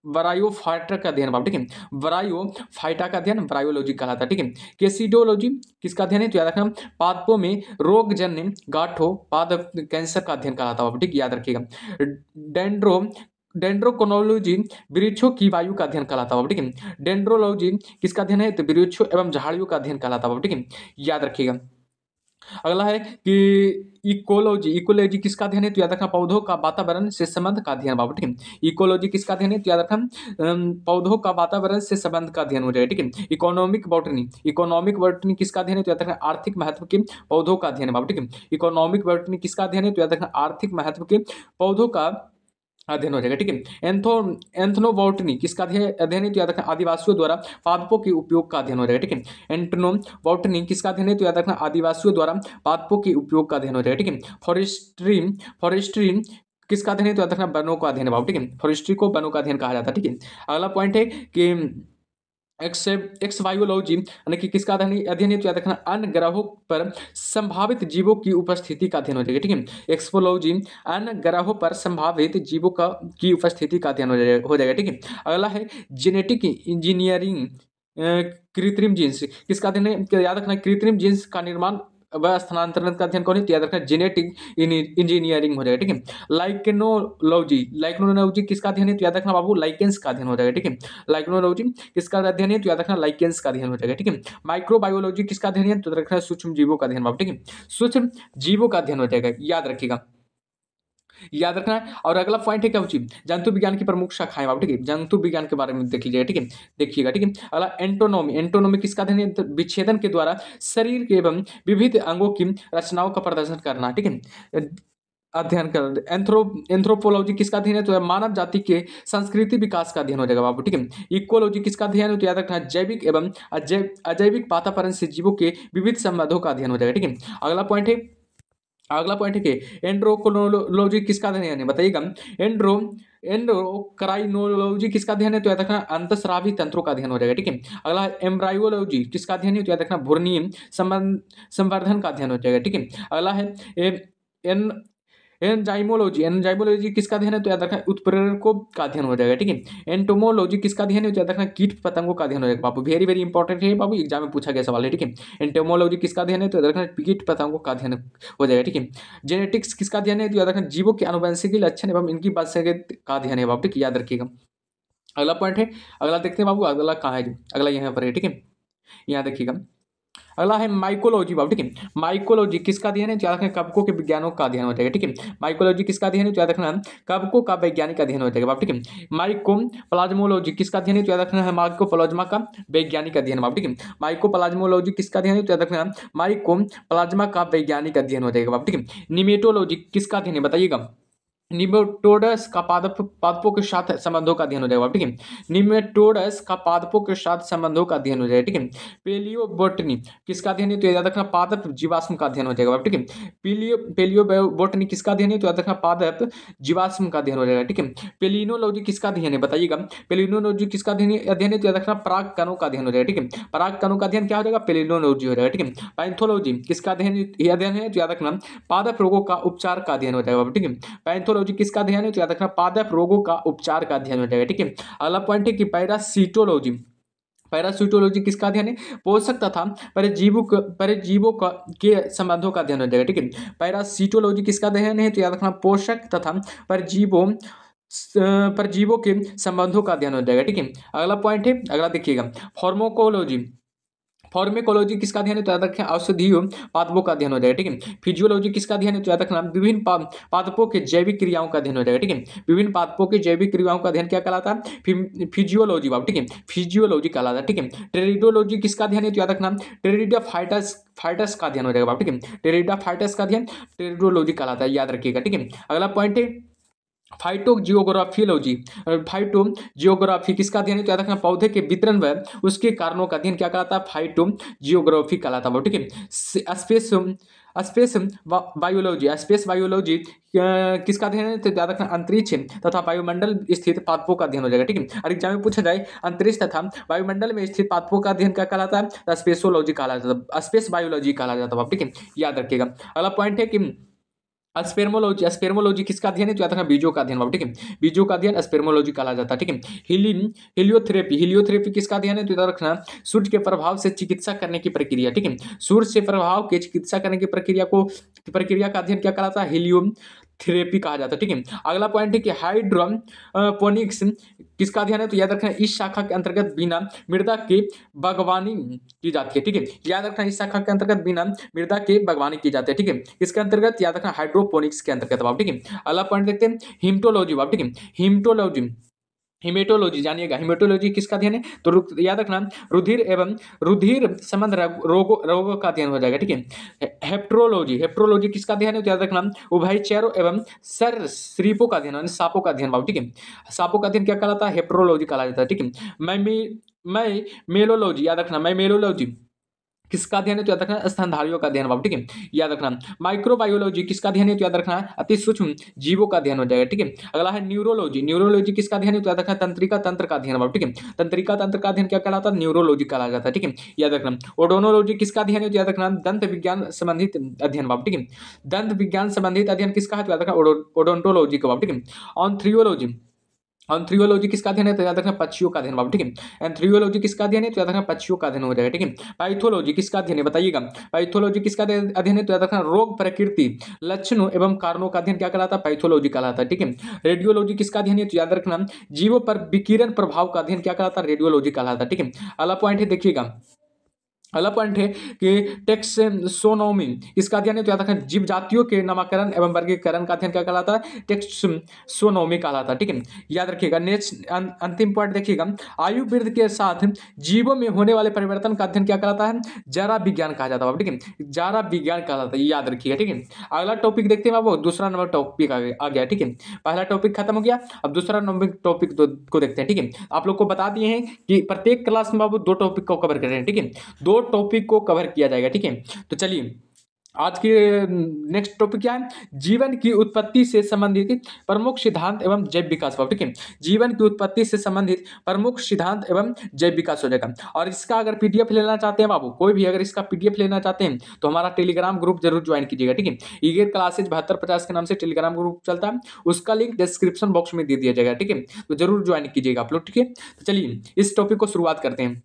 वरायोफाइटा का अध्ययन बाबू, ठीक है, वरायोफाइटा का अध्ययन बायोलॉजी कहलाता है, ठीक है। केसिडोलॉजी किसका अध्ययन है, तो याद रखना पादपों में रोगजन्य गांठों पादप कैंसर का अध्ययन कहलाता है बाबू, ठीक, याद रखिएगा। डेंड्रोकोनोलॉजी वृक्षों की वायु का अध्ययन कहलाता है, ठीक है। डेंड्रोलॉजी किसका अध्ययन है, तो वृक्षों एवं झाड़ियों का अध्ययन कहलाता है, ठीक है, याद रखिएगा। अगला है कि इकोलॉजी किसका अध्ययन है, तो याद रखना पौधों का वातावरण से संबंध का अध्ययन बाबू, ठीक है। इकोलॉजी किसका अध्ययन है, तो याद रखना पौधों का वातावरण से संबंध का अध्ययन हो जाएगा, ठीक है। इकोनॉमिक बॉटनी किसका अध्ययन है, तो याद रखना आर्थिक महत्व के पौधों का अध्ययन है बाबू, ठीक है। इकोनॉमिक बॉटनी किसका अध्ययन है, तो याद रखना आर्थिक महत्व के पौधों का अध्ययन हो जाएगा, ठीक है। एंथ्रोबॉटनी किसका अध्ययन है, तो याद रखना आदिवासियों द्वारा पादपों के उपयोग का अध्ययन हो जाएगा, ठीक है। एंथ्रोबॉटनी किसका अध्ययन है, तो याद रखना आदिवासियों द्वारा पादपों के उपयोग का अध्ययन हो जाएगा, ठीक है। फॉरेस्ट्री किसका अध्ययन है, तो याद रखना वनों का अध्ययन है बाबू, ठीक है, फॉरेस्ट्री को वनों का अध्ययन कहा जाता है, ठीक है। अगला पॉइंट है कि एक्सबायोलॉजी यानी कि किसका अध्ययन है, तो याद रखना अन्य ग्रहों पर संभावित जीवों की उपस्थिति का अध्ययन हो जाएगा, ठीक है। एक्सपोलॉजी अन्य ग्रहों पर संभावित जीवों की उपस्थिति का अध्ययन हो जाएगा, ठीक है। अगला है जेनेटिक इंजीनियरिंग, कृत्रिम जीन्स किसका अध्ययन है, तो याद रखना कृत्रिम जीन्स का निर्माण व स्थानांतरण का अध्ययन कौन है, तो याद रखना जेनेटिक इंजीनियरिंग हो जाएगा, ठीक है। लाइकेनोलॉजी किसका अध्ययन है, तो याद रखना बाबू लाइकेंस का अध्ययन हो जाएगा, ठीक है। लाइकेनोलॉजी किसका अध्ययन है, तो याद रखना लाइकेंस का अध्ययन हो जाएगा, ठीक है। माइक्रोबायोलॉजी किसका अध्ययन है, तो रखना सूक्ष्म जीवों का अध्ययन बाबू, ठीक है, सूक्ष्म जीवों का अध्ययन हो जाएगा, याद रखिएगा, याद रखना है। और अगला पॉइंट है क्या बच्ची, जंतु विज्ञान की प्रमुख शाखाएं बाबू, ठीक है, जंतु विज्ञान के बारे में देख लीजिएगा, ठीक है, देखिएगा, ठीक है। अगला एंटोनोमी किसका अध्ययन है, तो विच्छेदन के द्वारा शरीर के एवं विविध अंगों की रचनाओं का प्रदर्शन करना, ठीक है, अध्ययन कर। एंथ्रोपोलॉजी किसका अध्ययन है, तो मानव जाति के संस्कृति विकास का अध्ययन हो जाएगा बाबू, ठीक है। इकोलॉजी किसका अध्ययन है, तो याद रखना जैविक एवं अजैविक वातावरण से जीवों के विविध संबंधों का अध्ययन हो जाएगा, ठीक है। अगला पॉइंट है कि एंड्रोक्राइनोलॉजी किसका अध्ययन है, बताइएगा। एंड्रोक्राइनोलॉजी किसका अध्ययन है, तो याद रखना अंतःस्रावी तंत्रों का अध्ययन हो जाएगा, ठीक है। अगला एम्ब्रायोलॉजी किसका अध्ययन है, तो याद रखना भ्रूणीय संवर्धन का अध्ययन हो जाएगा, ठीक है। अगला है एंजाइमोलॉजी किसका अध्ययन है, तो याद रखना उत्प्रेरकों का अध्ययन हो जाएगा, ठीक है। एंटोमोलॉजी किसका अध्ययन है, तो याद रखना कीट पतंगों का अध्ययन हो जाएगा बाबू, वेरी वेरी इंपॉर्टेंट है बाबू, एग्जाम में पूछा गया सवाल है, ठीक है। एंटोमोलॉजी किसका अध्ययन है, तो याद रखना कीट पतंगों का अध्ययन हो जाएगा, ठीक है। जेनेटिक्स किसका अध्ययन है, तो याद रखना जीवों के आनुवंशिकी लक्षण एवं इनकी वंशागत का अध्ययन है बाबू, ठीक, याद रखिएगा। अगला पॉइंट है, अगला देखते हैं बाबू, अगला कहाँ है, अगला यहाँ पर है, ठीक है, यहाँ देखिएगा। अगला है माइकोलॉजी बाबू, ठीक है। माइकोलॉजी किसका अध्ययन है, याद रखना कवकों के विज्ञानों का अध्ययन हो जाएगा, ठीक है। माइकोलॉजी किसका अध्ययन है, याद रखना कवकों का वैज्ञानिक अध्ययन हो जाएगा बाबू, ठीक है। माइकोप्लाज्मोलॉजी किसका अध्ययन है, याद रखना है माइकोप्लाज्मा का वैज्ञानिक अध्ययन बाबू, ठीक है। माइकोप्लाज्मोलॉजी किसका अध्ययन है, याद रखना माइकोप्लाज्मा का वैज्ञानिक अध्ययन हो जाएगा बाबू, ठीक है। निमेटोलॉजी किसका अध्ययन है, बताइएगा। निमेटोडस का पादपों के साथ संबंधों का अध्ययन हो जाएगा, ठीक है। निमेटोडस का पादपों के साथ संबंधों का अध्ययन हो जाएगा, ठीक है। पेलियोबोटनी किसका अध्ययन है, तो याद रखना पादप जीवाश्म का अध्ययन हो जाएगा, ठीक है। पेलियोबोटनी किसका अध्ययन है, तो याद रखना पादप जीवाश्म का अध्ययन हो जाएगा, ठीक है। पेलिनोलॉजी किसका अध्ययन है, बताइएगा। पेलिनोलॉजी किसका अध्ययन है, तो याद रखना पराग कणों का अध्ययन हो जाएगा, ठीक है। पराग कणों का अध्ययन क्या हो जाएगा, पेलिनोलॉजी हो जाएगा, ठीक है। पैथोलॉजी किसका अध्ययन है, तो याद रखना पादप रोगों का उपचार का अध्ययन हो जाएगा, ठीक है। पैथोलॉजी किसका अध्ययन है, तो याद रखना पादप रोगों का उपचार का अध्ययन हो जाएगा, ठीक है। अगला पॉइंट है कि पैरासिटोलॉजी किसका अध्ययन है, पोषक तथा परजीवों के संबंधों का अध्ययन हो जाएगा, ठीक है। पैरासिटोलॉजी किसका अध्ययन है, तो याद रखना पोषक तथा परजीवों परजीवों के संबंधों का अध्ययन हो जाएगा। ठीक है, अगला पॉइंट है, अगला देखिएगा, फार्माकोलॉजी। फार्मेकोलॉजी किसका अध्ययन है, तो याद रखें औषधियों पादपों का अध्ययन हो जाएगा। ठीक है, फिजियोलॉजी किसका अध्ययन है, तो याद रखना विभिन्न पादपों के जैविक क्रियाओं का अध्ययन हो जाएगा। ठीक है, विभिन्न पादपों के जैविक क्रियाओं का अध्ययन क्या कहलाता है, फिजियोलॉजी बाब। ठीक है, फिजियोलॉजी कहलाता है। ठीक है, टेरिडोलॉजी किसका अध्ययन है, तो याद रखना टेरिडा फाइटस फाइटस का अध्ययन हो जाएगा बाब। ठीक है, टेरिडा फाइटस का अध्ययन टेरिडोलॉजी कहलाता है, याद रखिएगा। ठीक है, अगला पॉइंट है फाइटोजियोग्राफियोलॉजी। फाइटोजियोग्राफी किसका अध्ययन है, तो याद रखना पौधे के वितरण व उसके कारणों का अध्ययन क्या कहलाता है, फाइटोजियोग्राफी कहलाता है। ठीक है, space space biology. Space biology किसका अध्ययन है, तो याद रखना अंतरिक्ष तथा वायुमंडल स्थित पादपों का अध्ययन हो जाएगा। ठीक है, और एग्जाम में पूछा जाए अंतरिक्ष तथा वायुमंडल में स्थित पादपों का अध्ययन क्या कहलाता है, स्पेसोलॉजी कहलाता है, स्पेस बायोलॉजी कहलाता है। ठीक है, याद रखिएगा। अगला पॉइंट है कि स्पेर्मोलॉजी। स्पेर्मोलॉजी किसका अध्ययन है, तो याद रखना बीजों का अध्ययन। ठीक है, बीजों का अध्ययन स्पेर्मोलॉजी कहा जाता है। ठीक है, हीलियोथेरेपी। हीलियोथेरेपी किसका अध्ययन है, तो याद रखना सूर्य के प्रभाव से चिकित्सा करने की प्रक्रिया। ठीक है, सूर्य से प्रभाव के चिकित्सा करने की प्रक्रिया का अध्ययन क्या कहलाता है, हीलियोथेरेपी कहा जाता है। ठीक है, अगला पॉइंट है कि हाइड्रोपोनिक्स किसका अध्ययन है, तो याद रखना इस शाखा के अंतर्गत बिना मृदा के बागवानी की जाती है। ठीक है, याद रखना इस शाखा के अंतर्गत बिना मृदा के बागवानी की जाती है। ठीक है, किसके अंतर्गत, याद रखना हाइड्रोपोनिक्स के अंतर्गत बाब। ठीक है, अगला पॉइंट देखते हैं हिमेटोलॉजी बाब। ठीक है, हिमेटोलॉजी हिमेटोलॉजी जानिएगा, हिमेटोलॉजी किसका अध्ययन है, तो याद रखना रुधिर संबंध रोगों का अध्ययन हो जाएगा। ठीक है, हेप्ट्रोलॉजी किसका अध्ययन है, तो याद रखना उभयचरों एवं सरीसृपों का अध्ययन, सांपों का अध्ययन बाब। ठीक है, सांपों का अध्ययन क्या कहलाता है, हेप्ट्रोलॉजी कहा जाता है। ठीक है, मैं मेलोलॉजी, याद रखना मैं मेलोलॉजी किसका अध्ययन है, तो याद रखना स्तनधारियों का अध्ययन बाब। ठीक है, याद रखना माइक्रोबायोलॉजी किसका अध्ययन है, तो याद रखना अति सूक्ष्म जीवों का अध्ययन हो जाएगा। ठीक है, अगला है न्यूरोलॉजी। न्यूरोलॉजी किसका अध्ययन है, तो याद रखना तंत्रिका तंत्र का अध्ययन बाब। ठीक है, तंत्रिका तंत्र का अध्ययन क्या कहलाता है, न्यूरोलॉजी कहा जाता है। ठीक है, याद रखना ओडोनोलॉजी किसका अध्ययन है, तो याद रखना दंत विज्ञान संबंधित अध्ययन बाब। ठीक है, दंत विज्ञान संबंधित अध्ययन किसका है, तो याद रखना ओडोंटोलॉजी का बाब। ठीक है, ऑन्थ्रियोलॉजी। एंथ्रियोलॉजी किसका अध्ययन है, तो याद रखना पक्षियों का अध्ययन बाबू। ठीक है, एंथ्रियोलॉजी किसका अध्ययन है, तो याद रखना पक्षियों का अध्ययन हो जाएगा। ठीक है, पैथोलॉजी किसका अध्ययन है, बताइएगा। पैथोलॉजी किसका अध्ययन है, तो याद रखना रोग प्रकृति लक्षणों एवं कारणों का अध्ययन क्या कहलाता है, पैथोलॉजी कहलाता है। ठीक है, रेडियोलॉजी किसका अध्ययन है, तो याद रखना जीवों पर विकिरण प्रभाव का अध्ययन क्या कहलाता है, रेडियोलॉजी कहलाता है। ठीक है, अगला पॉइंट है देखिएगा, अगला पॉइंट है कि टेक्सोनोमी इसका अध्ययन है, तो याद रखना जीव जातियों के नामकरण एवं वर्गीकरण का अध्ययन क्या कहलाता है, टेक्सोनोमी कहलाता है। ठीक है, याद रखिएगा। नेक्स्ट अंतिम पॉइंट देखिएगा, आयु वृद्धि के साथ जीवों में होने वाले परिवर्तन का अध्ययन क्या कहलाता है, जरा विज्ञान कहा जाता है। ठीक है, जरा विज्ञान कहलाता है, याद रखिएगा। ठीक है, अगला टॉपिक देखते हैं बाबू, दूसरा नंबर टॉपिक आ गया। ठीक है, पहला टॉपिक खत्म हो गया, अब दूसरा नंबर टॉपिक को देखते हैं। ठीक है, आप लोग को बता दिए हैं कि प्रत्येक क्लास में बाबू दो टॉपिक को कवर कर रहे हैं। ठीक है, दो टॉपिक को कवर किया जाएगा। ठीक है, तो चलिए आज के नेक्स्ट टॉपिक क्या है, जीवन की उत्पत्ति से संबंधित प्रमुख सिद्धांत एवं जैव विकास। ठीक है, जीवन की उत्पत्ति से संबंधित प्रमुख सिद्धांत एवं जैव विकास हो जाएगा। और इसका अगर पीडीएफ लेना चाहते हैं बाबू, कोई भी अगर इसका पीडीएफ लेना चाहते हैं तो हमारा टेलीग्राम ग्रुप जरूर ज्वाइन कीजिएगा। ठीक है, ईगेर क्लासेज 7250 के नाम से टेलीग्राम ग्रुप चलता है, उसका लिंक डिस्क्रिप्शन बॉक्स में दे दिया जाएगा। ठीक है, तो जरूर ज्वाइन कीजिएगा आप लोग। ठीक है, तो चलिए इस टॉपिक को शुरुआत करते हैं।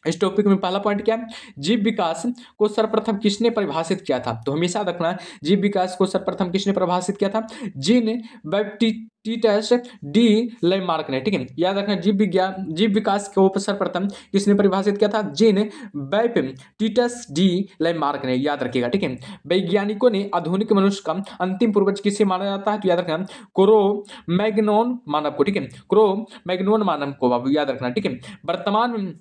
इस टॉपिक में पहला पॉइंट क्या है, जीव विकास को सर्वप्रथम किसने परिभाषित किया था, तो हमेशा रखना जीव विकास को सर्वप्रथम किसने परिभाषित किया था, जीन बैप्टिस्टस डी लैमार्क ने। ठीक है, याद रखना जीव विकास को सर्वप्रथम किसने परिभाषित किया था, जीन बैप्टिस्टस डी लैमार्क ने, याद रखिएगा। ठीक है, वैज्ञानिकों ने आधुनिक मनुष्य का अंतिम पूर्वज किसे माना जाता है, तो याद रखना क्रो मैग्नोन मानव को। ठीक है, क्रो मैग्नोन मानव को बाबू, याद रखना। ठीक है, वर्तमान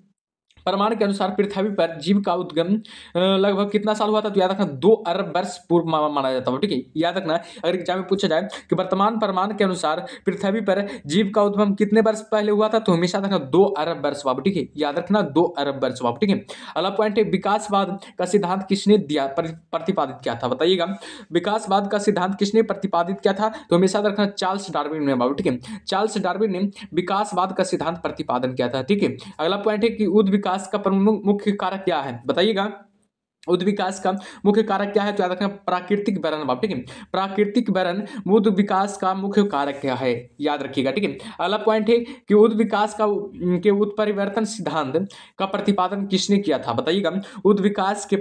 प्रमाण के अनुसार पृथ्वी पर जीव का उद्गम लगभग कितना साल हुआ था, तो याद रखना 2 अरब वर्ष पूर्व माना जाता है। ठीक है, याद रखना अगर एग्जाम में पूछा जाए कि वर्तमान प्रमाण के अनुसार पृथ्वी पर जीव का उद्गम कितने वर्ष पहले हुआ था, तो हमेशा रखना 2 अरब वर्ष बाबू। ठीक है, याद रखना 2 अरब वर्ष बाबू। ठीक है, अगला पॉइंट है विकासवाद का सिद्धांत किसने दिया प्रतिपादित किया था, बताइएगा। विकासवाद का सिद्धांत किसने प्रतिपादित किया था, तो हमेशा रखना चार्ल्स डार्विन ने बाबू। ठीक है, चार्ल्स डार्विन ने विकासवाद का सिद्धांत प्रतिपादन किया था। ठीक है, अगला पॉइंट है कि उद् विकास का प्रमुख मुख्य कारक क्या है, बताइएगा। उद्विकास का मुख्य कारक क्या है? तो याद रखना प्राकृतिक वरण बाप, ठीक है। प्राकृतिक वरण उद्विकास का मुख्य कारक क्या है, याद रखिएगा, ठीक है। अगला पॉइंट है कि उद्विकास का के उत्परिवर्तन सिद्धांत का प्रतिपादन किसने किया था? बताइएगा, उद्विकास के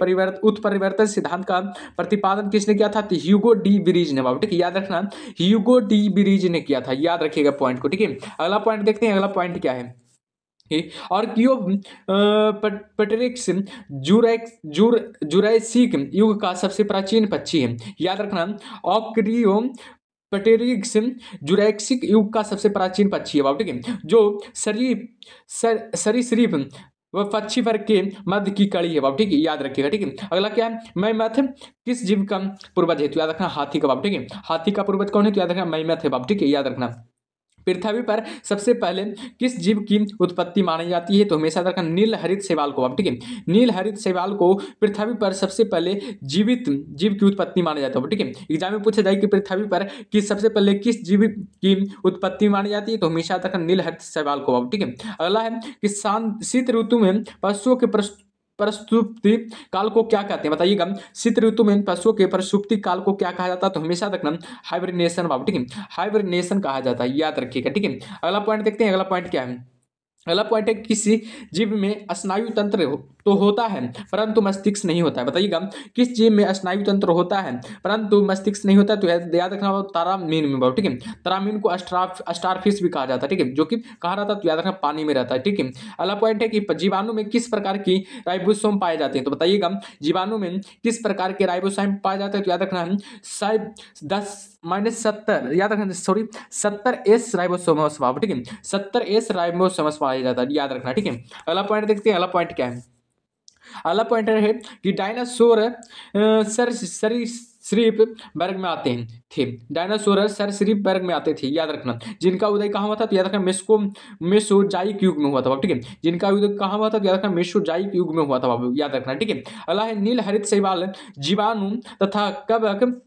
उत्परिवर्तन सिद्धांत का प्रतिपादन किसने किया था? तो ह्यूगो डी ब्रीज ने बाप, ठीक है, याद रखना ह्यूगो डी ब्रीज ने किया था, याद रखिएगा पॉइंट को, ठीक है। अगला पॉइंट देखते हैं, अगला पॉइंट क्या है। और क्यों पेट्रिक्स जुरैसिक युग का सबसे प्राचीन पक्षी है, याद रखना ऑक्रियो पेटेरिक्स जुरैसिक युग का सबसे प्राचीन पक्षी है, ठीक है, जो सरीसृप वह पक्षी वर्ग के मध्य की कड़ी है बाप, ठीक है, याद रखिएगा, ठीक है। अगला क्या है? मैमथ किस जीव का पूर्वज है? तो याद रखना हाथी का बाप, ठीक है। हाथी का पूर्वज कौन है? तो याद रखना मैमथ है बाप, ठीक है, याद रखना। पृथ्वी पर सबसे पहले किस जीव की उत्पत्ति मानी जाती है? तो हमेशा रखना नील हरित शैवाल को, ठीक है। नील हरित शैवाल को पृथ्वी पर सबसे पहले जीवित जीव की उत्पत्ति माना जाता है, ठीक है। एग्जाम में पूछा जाए कि पृथ्वी पर सबसे पहले किस जीव की उत्पत्ति मानी जाती है? तो हमेशा रखना नील हरित शैवाल को, ठीक है। अगला है कि शीत ऋतु में पशुओं के प्रसुप्ति काल को क्या कहते हैं? बताइएगा, शीत ऋतु में पशुओं के प्रसुप्ति काल को क्या कहा जाता है? तो हमेशा रखना हाइब्रिनेशन बाबू, ठीक है, हाइब्रिनेशन कहा जाता है, याद रखिएगा, ठीक है। अगला पॉइंट देखते हैं, अगला पॉइंट क्या है। अगला पॉइंट है किसी जीव में स्नायु तंत्र तो होता है परंतु मस्तिष्क नहीं होता है। बताइएगा, किस जीव में स्नायु तंत्र होता है परंतु मस्तिष्क नहीं होता है? तो याद रखना तारामीन में, ठीक है। तारामीन को स्टारफिश भी कहा जाता है, ठीक है, जो कि कहाँ रहता है? तो याद रखना पानी में रहता है, ठीक है। अगला पॉइंट है कि जीवाणु में किस प्रकार की राइबोसोम पाए जाते हैं? तो बताइएगा, जीवाणु में किस प्रकार के राइबोसोम पाए जाते हैं? तो याद रखना शायद 10-70, याद रखना, सॉरी 70S राइबोसोमस, ठीक है, 70S राइबोसोमस पाया जाता है, याद रखना, ठीक है। अगला पॉइंट देखते हैं, अगला पॉइंट क्या है। अगला पॉइंट है कि डायनासोर सरीसृप वर्ग में आते हैं थे। डायनासोर सरीसृप वर्ग में आते थे, याद रखना। जिनका उदय कहाँ हुआ था? तो याद रखना मेसोजाइक युग में हुआ था, ठीक है। जिनका उदय कहाँ हुआ था? तो याद रखना मेसोजाइक युग में हुआ था बाबू, याद रखना, ठीक है। अगला है नील हरित शैवाल जीवाणु तथा कवक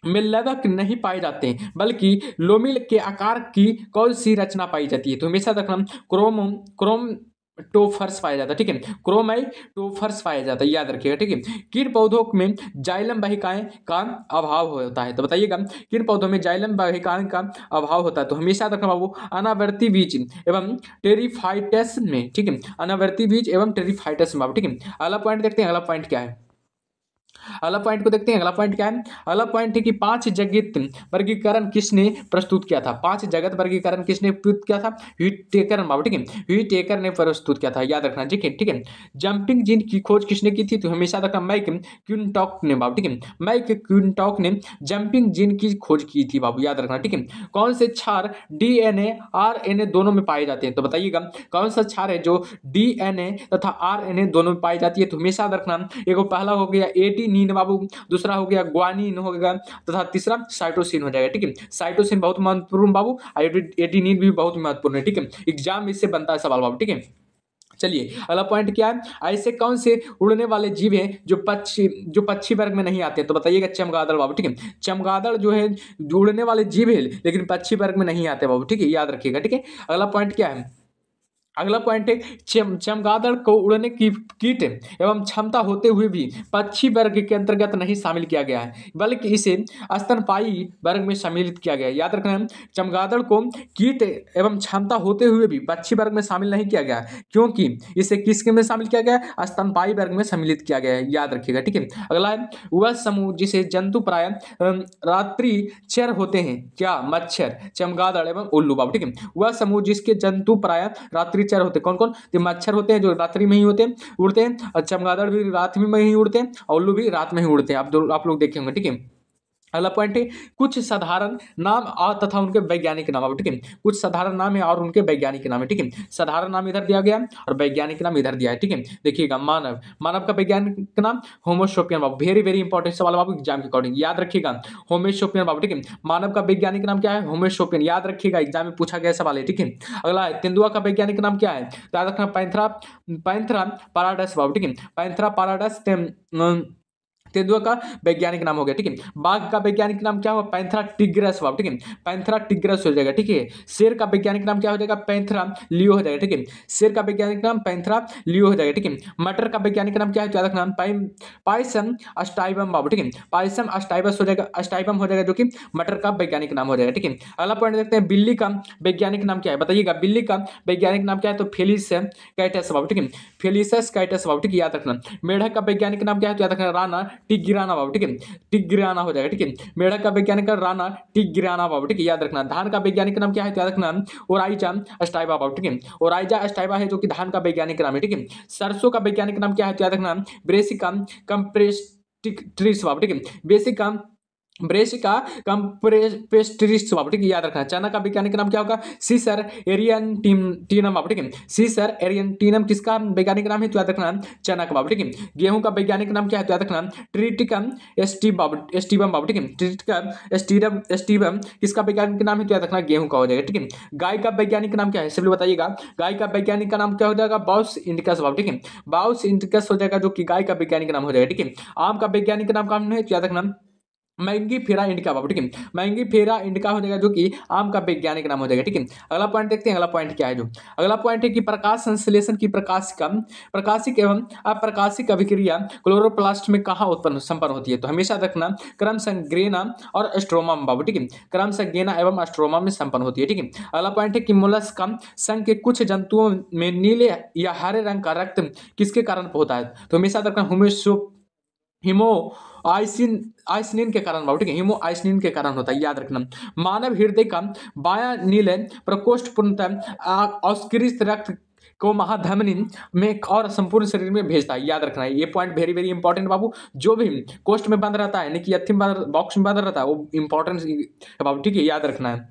में लगभग नहीं पाए जाते हैं बल्कि लोमिल के आकार की कौन सी रचना पाई जाती है? तो हमेशा रखना क्रोमैटोफर्स पाया जाता है, ठीक है, क्रोमैटोफर्स पाया जाता है, याद रखिएगा, ठीक है। किन पौधों में जाइलम वाहिकाएं का अभाव होता है? तो बताइएगा, किन पौधों में जाइलम वाहिकाएं का अभाव होता है? तो हमेशा रखना बाबू अनावर्ती बीज एवं टेरिफाइटस में, ठीक है, अनावर्ती बीज एवं टेरिफाइटस में, ठीक है। अगला पॉइंट देखते हैं, अगला पॉइंट क्या है। अगला पॉइंट को देखते हैं, अगला पॉइंट क्या है। अगला पॉइंट है कि 5 जगत वर्गीकरण किसने प्रस्तुत किया था? 5 जगत वर्गीकरण किसने प्रस्तुत किया था? व्हिटेकर बाबू, ठीक है, व्हिटेकर ने प्रस्तुत किया था, याद रखना, ठीक है, ठीक है। जंपिंग जीन की खोज किसने की थी? तो हमेशा रखना मैक क्विंटॉक ने बाबू, ठीक है, मैक क्विंटॉक ने जंपिंग जीन की खोज की थी बाबू, याद रखना, ठीक है। कौन से क्षार डीएनए आरएनए दोनों में पाए जाते हैं? तो बताइएगा, कौन सा क्षार है जो डीएनए तथा आरएनए दोनों में पाई जाती है? तो हमेशा रखना, एक पहला हो गया एटीनिन बाबू, दूसरा हो गया ग्वानिन हो गया तथा तीसरा साइटोसिन हो जाएगा, ठीक है। साइटोसिन बहुत महत्वपूर्ण बाबू, एटीनिन भी बहुत महत्वपूर्ण है, ठीक है। एग्जाम में इससे बनता है सवाल बाबू, ठीक है। चलिए, अगला पॉइंट क्या है। ऐसे कौन से उड़ने वाले जीव हैं जो पक्षी वर्ग में नहीं आते? तो बताइएगा चमगादड़ बाबू, ठीक है। चमगादड़ जो है जो उड़ने वाले जीव है लेकिन पक्षी वर्ग में नहीं आते बाबू, ठीक है, याद रखिएगा, ठीक है। अगला पॉइंट क्या है। अगला पॉइंट है चमगादड़ को उड़ने की कीट एवं क्षमता होते हुए भी पक्षी वर्ग के अंतर्गत नहीं शामिल किया गया है बल्कि इसे स्तनपायी वर्ग में सम्मिलित किया गया है, याद रखना है। चमगादड़ को कीट एवं क्षमता होते हुए भी पक्षी वर्ग में शामिल नहीं किया गया है क्योंकि इसे किसके में शामिल किया गया है? स्तनपायी वर्ग में सम्मिलित किया गया है, याद रखिएगा, ठीक है। अगला है वह समूह जिसे जंतु प्राय रात्रिचर होते हैं, क्या? मच्छर, चमगादड़ एवं उल्लू बाबू, ठीक है। वह समूह जिसके जंतु प्राय रात्रि चर होते, कौन कौन? तो मच्छर होते हैं जो रात्रि में ही उड़ते हैं, और चमगादड़ भी रात में ही उड़ते हैं, और उल्लू भी रात में ही उड़ते हैं, आप लोग देखे होंगे, ठीक है। अगला पॉइंट है कुछ साधारण नाम और तथा उनके वैज्ञानिक नाम, ठीक है। कुछ साधारण नाम है और उनके वैज्ञानिक नाम है, ठीक है। साधारण नाम इधर दिया गया और वैज्ञानिक नाम इधर दिया है, ठीक है। देखिएगा, मानव का वैज्ञानिक नाम होमोसोपियन बाबू, वेरी वेरी इंपॉर्टेंट सवाल बाबू, एग्जाम के अकॉर्डिंग याद रखिएगा, होमोसोपियन बाबू, ठीक है। मानव का वैज्ञानिक नाम क्या है? होमोसोपियन, याद रखिएगा, एग्जाम में पूछा गया सवाल है, ठीक है। अगला है तेंदुआ का वैज्ञानिक नाम क्या है? तो याद रखना पैंथरा पैराडस बाबू, ठीक है। पैंथरा पैराडस तेंदुआ का वैज्ञानिक नाम हो गया, ठीक है। बाघ का वैज्ञानिक नाम क्या हुआ? पैंथरा टिग्रस हुआ, ठीक है। पैंथरा टिग्रस हो जाएगा, ठीक है। शेर का वैज्ञानिक नाम क्या हो जाएगा? पैंथरा लियो हो जाएगा, ठीक है। शेर का वैज्ञानिक नाम पैंथरा लियो हो जाएगा, ठीक है। मटर का वैज्ञानिक नाम क्या है? याद रखना, पाइसम अस्टाइबम बाबू, ठीक है। पाइसम अस्टाइबस हो जाएगा, अस्टाइबम हो जाएगा, जो कि मटर का वैज्ञानिक नाम हो जाएगा, ठीक है। अगला पॉइंट देखते हैं, बिल्ली का वैज्ञानिक नाम क्या है? बताइएगा, बिल्ली का वैज्ञानिक नाम क्या है? तो फेलिस कैटस बाबू, ठीक है। फेलिसस कैटस बाबू, ठीक है, याद रखना। मेढक का वैज्ञानिक नाम क्या है? तो याद रखना, राना टिग्राना बाबू, ठीक है। टिग्राना हो जाएगा, ठीक है। मेढक का वैज्ञानिक राना टिग्राना बाबू, ठीक है, याद रखना। धान का वैज्ञानिक नाम क्या है? तो याद रखना, ओराइजा अस्टाइबा बाबू, ठीक है। ओराइजा अस्टाइबा है जो कि धान का वैज्ञानिक नाम है, ठीक है। सरसों का वैज्ञानिक नाम क्या है? तो याद रखना, ब्रेसिकम कंप्रेस्टिक्ट्रिस बाबू, ठीक है। बेसिकम ब्रेसिका कंप्रेस्टिरिस बाबू, ठीक है, याद रखना। चना का वैज्ञानिक नाम क्या होगा? सीसर एरियंटीनम बाबू, ठीक है। सीसर एरियंटीनम किसका वैज्ञानिक नाम है? तो याद रखना, चना का बाबू, ठीक है। गेहूं का वैज्ञानिक नाम क्या है? तो याद रखना, ट्रिटिकम एस्टिबम बाबू, ठीक है। ट्रिटिकम एस्टिबम किसका वैज्ञानिक नाम है? तो याद रखना, गेहूं का हो जाएगा, ठीक है। गाय का वैज्ञानिक नाम क्या है? सभी बताइएगा, गाय का वैज्ञानिक का नाम क्या हो जाएगा? बाउस इंडिकस बाबू, ठीक है। बाउस इंडिकस हो जाएगा, जो कि गाय का वैज्ञानिक नाम हो जाएगा, ठीक है। आम का वैज्ञानिक नाम का है? तो याद रखना, मैंगी फेरा इंडिका बाबू, ठीक है। मैंगी फेरा इंडिका हो जाएगा, जो कि आम का वैज्ञानिक नाम हो जाएगा, ठीक है। अगला पॉइंट देखते हैं, अगला पॉइंट क्या है? जो अगला पॉइंट है कि प्रकाश संश्लेषण की प्रकाशिक एवं अप्रकाशिक अभिक्रिया क्लोरोप्लास्ट में कहाँ उत्पन्न संपन्न होती है? तो हमेशा रखना, क्रमशः ग्रेना और स्ट्रोमा में बाबू, ठीक है। क्रमशः गेना एवं स्ट्रोमा में संपन्न होती है, ठीक है। अगला पॉइंट है कि मोलस्क संघ के कुछ जंतुओं में नीले या हरे रंग का रक्त किसके कारण होता है? तो हमेशा रखना, हिमो आइसनिन के कारण बाबू, ठीक है। हीमो आइसनिन के कारण होता है, याद रखना। मानव हृदय का बायां नीले प्रकोष्ठ पूर्णतः औस्कृत रक्त को महाधमनी में और संपूर्ण शरीर में भेजता है, याद रखना है। ये पॉइंट वेरी वेरी इंपॉर्टेंट बाबू। जो भी कोष्ठ में बंद रहता है, यानी कि यथिम बॉक्स में बंद रहता है, वो इंपॉर्टेंट बाबू, ठीक है, याद रखना है।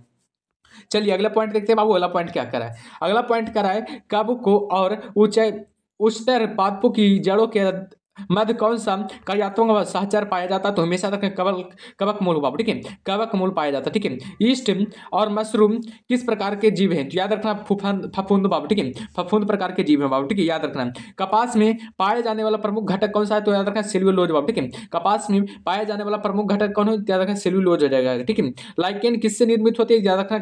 चलिए अगला पॉइंट देखते हैं बाबू। अगला पॉइंट क्या करा है? अगला पॉइंट करा है, कब को और उच्चतर पादपों की जड़ों के मध्य कौन सा कार्यात्मक व सहचर पाया जाता है? तो हमेशा रखें, कवक मूल बाबू, ठीक है। कवक मूल पाया जाता है, ठीक है। ईस्ट और मशरूम किस प्रकार के जीव हैं? तो याद रखना, फफूंद बाबू, ठीक है। फफूंद प्रकार के जीव हैं बाबू, ठीक है, याद रखना। कपास में पाए जाने वाला प्रमुख घटक कौन सा है? तो याद रखना, सेल्यूलोज बाबू, ठीक है। कपास में पाया जाने वाला प्रमुख घटक कौन है? याद रखना, सेल्यूलोज हो जाएगा, ठीक है। लाइकेन किससे निर्मित होती है? याद रखना,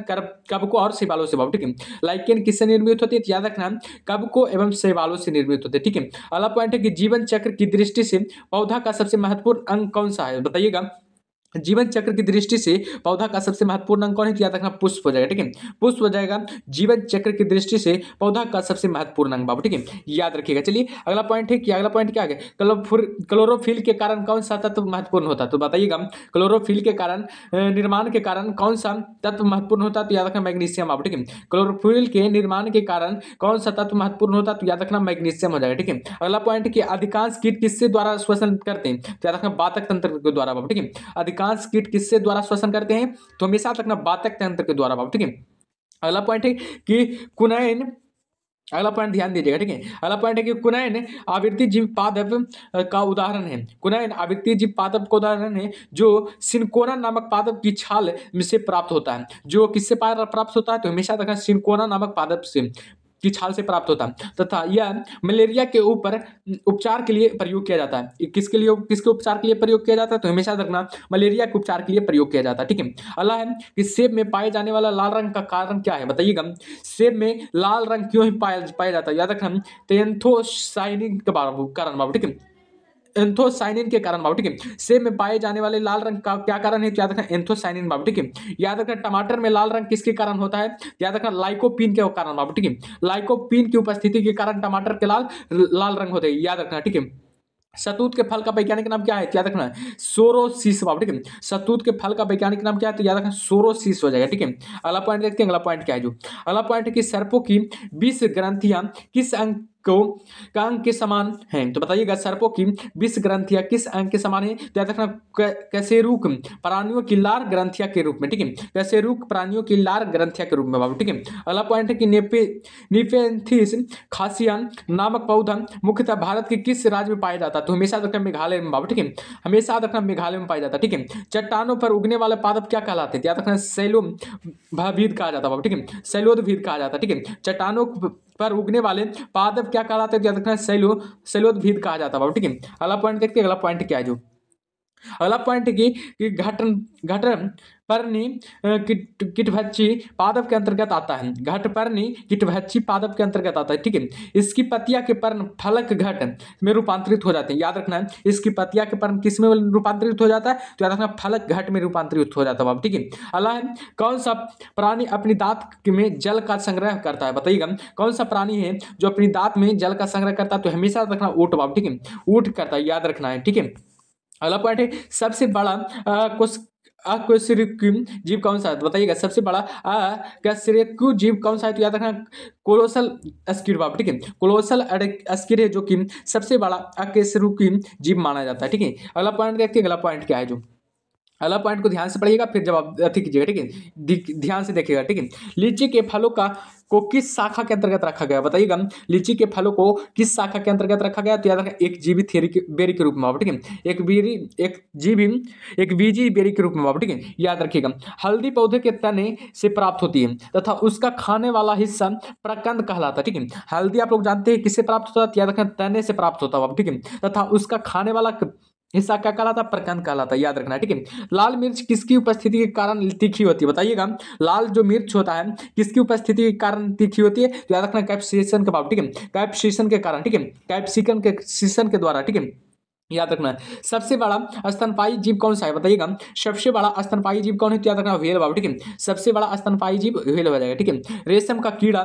कवकों और शैवालों से बाबू, ठीक है। लाइकेन किससे निर्मित होती है? याद रखना, कवकों एवं शैवालों से निर्मित होते हैं, ठीक है। अगला पॉइंट है कि जीवन चक्र की दृष्टि से पौधा का सबसे महत्वपूर्ण अंग कौन सा है? बताइएगा, जीवन चक्र की दृष्टि से पौधा का सबसे महत्वपूर्ण अंग कौन है? याद रखना, पुष्प हो जाएगा, ठीक है। पुष्प हो जाएगा जीवन चक्र की दृष्टि से पौधा का सबसे महत्वपूर्ण अंग बाबू, ठीक है, याद रखिएगा। चलिए अगला पॉइंट है कि अगला पॉइंट क्या है? क्लोरोफिल के कारण कौन सा तत्व महत्वपूर्ण होता है? तो बताइएगा, क्लोरोफिल के कारण निर्माण के कारण कौन सा तत्व महत्वपूर्ण होता है? तो याद रखना, मैग्नीशियम बाबू, ठीक है। क्लोरोफिल के निर्माण के कारण कौन सा तत्व महत्वपूर्ण होता है? तो याद रखना, मैग्नीशियम हो जाएगा, ठीक है। अगला पॉइंट है कि अधिकांश कीट किससे द्वारा श्वसन करते हैं? तो याद रखना, बातक तंत्र के द्वारा बाबू, ठीक है। अधिकांश कीट किससे द्वारा श्वसन करते हैं? तो हमेशा रखना, बातक तंत्र के द्वारा बाबू, ठीक है। अगला पॉइंट है कि कुनैन, अगला पॉइंट ध्यान दीजिएगा, ठीक है। अगला पॉइंट है कि कुनैन आवृत्ति जीव पादप का उदाहरण है। कुनैन आवृत्ति जीव पादप का उदाहरण है, जो सिनकोना नामक पादप की छाल से प्राप्त होता है। जो किससे प्राप्त होता है? तो हमेशा रखना, सिनकोना नामक पादप से की छाल से प्राप्त होता है, तथा यह मलेरिया के ऊपर उपचार के लिए प्रयोग किया जाता है। किसके लिए, किसके उपचार के लिए प्रयोग किया जाता है? तो हमेशा रखना, मलेरिया के उपचार के लिए प्रयोग किया जाता है, ठीक है। अगला है कि सेब में पाए जाने वाला लाल रंग का कारण क्या है? बताइएगा, सेब में लाल रंग क्यों ही पाया जाता है? याद रखना, एंथोसाइनिन के कारण बाबू, ठीक है। एंथोसाइनिन के कारण बाबू, ठीक है। सेब में पाए जाने वाले लाल रंग का क्या कारण है? याद रखना, एंथोसाइनिन बाबू, ठीक है। याद रखना, टमाटर में लाल रंग किसके कारण होता है? याद रखना, लाइकोपीन के कारण बाबू, ठीक है। लाइकोपीन की उपस्थिति के कारण टमाटर के लाल रंग होते हैं, याद रखना, ठीक है। शतूत के फल का वैज्ञानिक नाम क्या है? याद रखना, सोरोसिस बाबू, ठीक है। शतूत के फल का वैज्ञानिक नाम क्या है? तो याद रखना, सोरोसिस हो जाएगा, ठीक है। अगला पॉइंट देखते हैं, अगला पॉइंट क्या है? जो अगला पॉइंट है कि सर्पों की 20 ग्रंथियां किस अंग का अंग के समान हैं? तो बताइएगा, सर्पों की 20 ग्रंथियां किस अंग के समान है? तो याद रखना, कैसेरुक प्राणियों की लार ग्रंथिया के रूप में, ठीक है। कैसेरुक प्राणियों की लार ग्रंथिया के रूप में बाबू, ठीक है। अगला पॉइंट है कि निपेंथिस खासिया नामक पौधा मुख्यतः भारत के किस राज्य में पाया जाता है? तो हमेशा रखना, मेघालय में बाबू, ठीक है। हमेशा रखना, मेघालय में पाया जाता है, ठीक है। चट्टानों पर उगने वाले पादप क्या कहलाते हैं? याद रखना, शैलोदभिद कहा जाता है बाबू, ठीक है। शैलोदभिद कहा जाता है, ठीक है। चट्टानों पर उगने वाले पादप क्या कहलाते हैं? याद रखना, शैलोदभिद कहा जाता है बाबू, ठीक है। अगला पॉइंट देखते हैं, अगला पॉइंट क्या है? जो अगला पॉइंट है कि घटन घटन पर्णी किटभक्षी पादप के अंतर्गत आता है। घटपर्णी किटभक्षी पादप के अंतर्गत आता है, ठीक है। इसकी पत्तियां के पर्ण फलक घट में रूपांतरित हो जाते हैं, याद रखना है। इसकी पत्तियां के पर्ण किस में रूपांतरित हो जाता है, तो याद रखना फलक घट में रूपांतरित हो जाता है, ठीक है। अगला है कौन सा प्राणी अपनी दांत में जल का संग्रह करता है, बताइएगा कौन सा प्राणी है जो अपनी दांत में जल का संग्रह करता है, तो हमेशा रखना ऊंट बाब, ठीक है। ऊंट करता है, याद रखना है, ठीक है। अगला पॉइंट है सबसे बड़ा अकशेरुकी जीव कौन सा है, तो बताइएगा सबसे बड़ा अकशेरुकी जीव कौन सा है, तो याद रखना कोलोसल अस्किर बाब, ठीक है। कोलोसल अस्किर है जो कि सबसे बड़ा अकशेरुकी जीव माना जाता है, ठीक है। अगला पॉइंट देखते हैं, अगला पॉइंट क्या है जो अगला पॉइंट को ध्यान से पढ़िएगा फिर जवाब अति कीजिएगा, ठीक है। ध्यान से देखिएगा, ठीक है। लीची के फलों को किस शाखा के अंतर्गत रखा गया, बताइएगा लीची के फलों को किस शाखा के अंतर्गत रखा गया, तो याद रखना एक जीवी थेरी के बेरी के रूप में, ठीक है। एक बीजी बेरी के रूप में, ठीक है, याद रखिएगा। हल्दी पौधे के तने से प्राप्त होती है तथा उसका खाने वाला हिस्सा प्रकंद कहलाता है, ठीक है। हल्दी आप लोग जानते हैं किससे प्राप्त होता है, याद रखना तने से प्राप्त होता है, ठीक है, तथा उसका खाने वाला हिस्सा क्या कहलाता, प्रकंद कहलाता, याद रखना, ठीक है। लाल मिर्च किसकी उपस्थिति के कारण तीखी होती है, बताइएगा लाल जो मिर्च होता है किसकी उपस्थिति के कारण तीखी होती है, तो याद रखना कैप्सिकन के भाव, ठीक है, कैप्सिकन के कारण, ठीक है, कैप्सिकन के सीसन के द्वारा, ठीक है, याद रखना। सबसे बड़ा स्तनपायी जीव कौन सा है, बताइएगा सबसे बड़ा स्तनपायी जीव कौन है, तो याद रखना व्हेल बाबू, ठीक है। सबसे बड़ा स्तनपायी जीव व्हेल हो जाएगा, ठीक है। रेशम का कीड़ा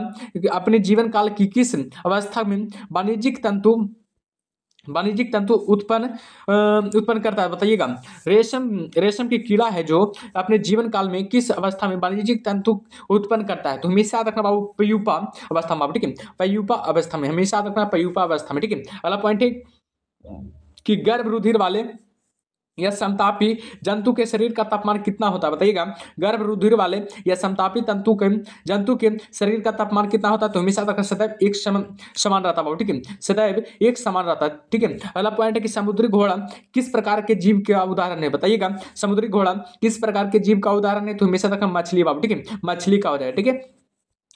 अपने जीवन काल की किस अवस्था में वाणिज्यिक तंतु उत्पन्न करता है, बताइएगा रेशम की कीड़ा है जो अपने जीवन काल में किस अवस्था में वाणिज्यिक तंतु उत्पन्न करता है, तो हमेशा याद रखना बाबू पयूपा अवस्था में, ठीक है, पयूपा अवस्था में, हमेशा याद रखना पयूपा अवस्था में, ठीक है। अगला पॉइंट है कि गर्भ रुधिर वाले या समतापी जंतु के शरीर का तापमान कितना होता है, बताइएगा गर्भ रुधिर वाले या समतापी जंतु के शरीर का तापमान कितना होता है, तो हमेशा तक सदैव एक समान रहता है, ठीक है, सदैव एक समान रहता है, ठीक है। अगला पॉइंट है कि समुद्री घोड़ा किस प्रकार के जीव का उदाहरण है, बताइएगा समुद्री घोड़ा किस प्रकार के जीव का उदाहरण है, तो हमेशा तक मछली बाबू, ठीक है, मछली का हो जाएगा, ठीक है।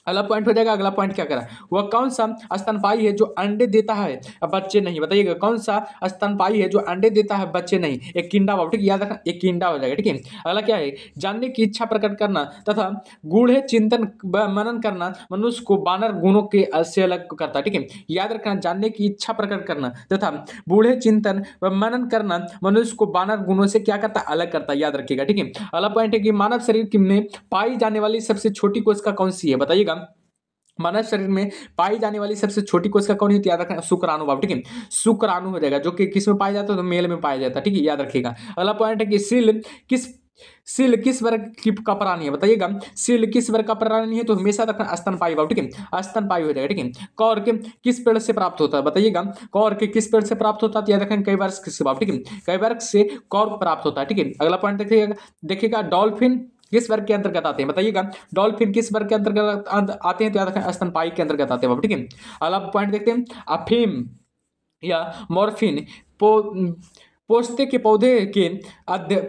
अगला पॉइंट हो जाएगा, अगला पॉइंट क्या करा, वह कौन सा स्तनपायी है जो अंडे देता है बच्चे नहीं, बताइएगा कौन सा स्तनपायी है जो अंडे देता है बच्चे नहीं, एक कीड़ा बाबू, ठीक है, याद रखना एक कीड़ा हो जाएगा, ठीक है। अगला क्या है जानने की इच्छा प्रकट करना तथा गूढ़े चिंतन मनन करना मनुष्य को बानर गुणों के से अलग करता है, ठीक है, याद रखना जानने की इच्छा प्रकट करना तथा बूढ़े चिंतन व मनन करना मनुष्य को बानर गुणों से क्या करता है, अलग करता है, याद रखिएगा, ठीक है। अगला पॉइंट है कि मानव शरीर में पाई जाने वाली सबसे छोटी कोशिका कौन सी है, बताइएगा मानव शरीर में पाई जाने वाली सबसे छोटी कोशिका कौन है, याद रखना शुक्राणु बाबू, ठीक है, शुक्राणु हो जाएगा, जो कि किस में पाया जाता है, तो मेल में पाया जाता है, ठीक है, याद रखिएगा। अगला पॉइंट है कि सील किस वर्ग का प्राणी है, बताइएगा सील किस वर्ग का प्राणी है, तो हमेशा रखना स्तनपायी बाबू, ठीक है, स्तनपायी हो जाएगा, ठीक है। कौर के किस पेड़ से प्राप्त होता है, बताइएगा कौर के किस पेड़ से प्राप्त होता है, याद रखें कई वर्ग से बाबू, ठीक है, कई वर्ग से कौर प्राप्त होता है, ठीक है। अगला पॉइंट देखिएगा डॉल्फिन किस वर्ग के अंतर्गत आते हैं, बताइएगा डॉल्फिन किस वर्ग के अंतर्गत आते हैं, तो याद रखें स्तनपायी के अंतर्गत आते हैं, ठीक है। अगला पॉइंट देखते हैं अफीम या मॉर्फिन पोस्ते के पौधे के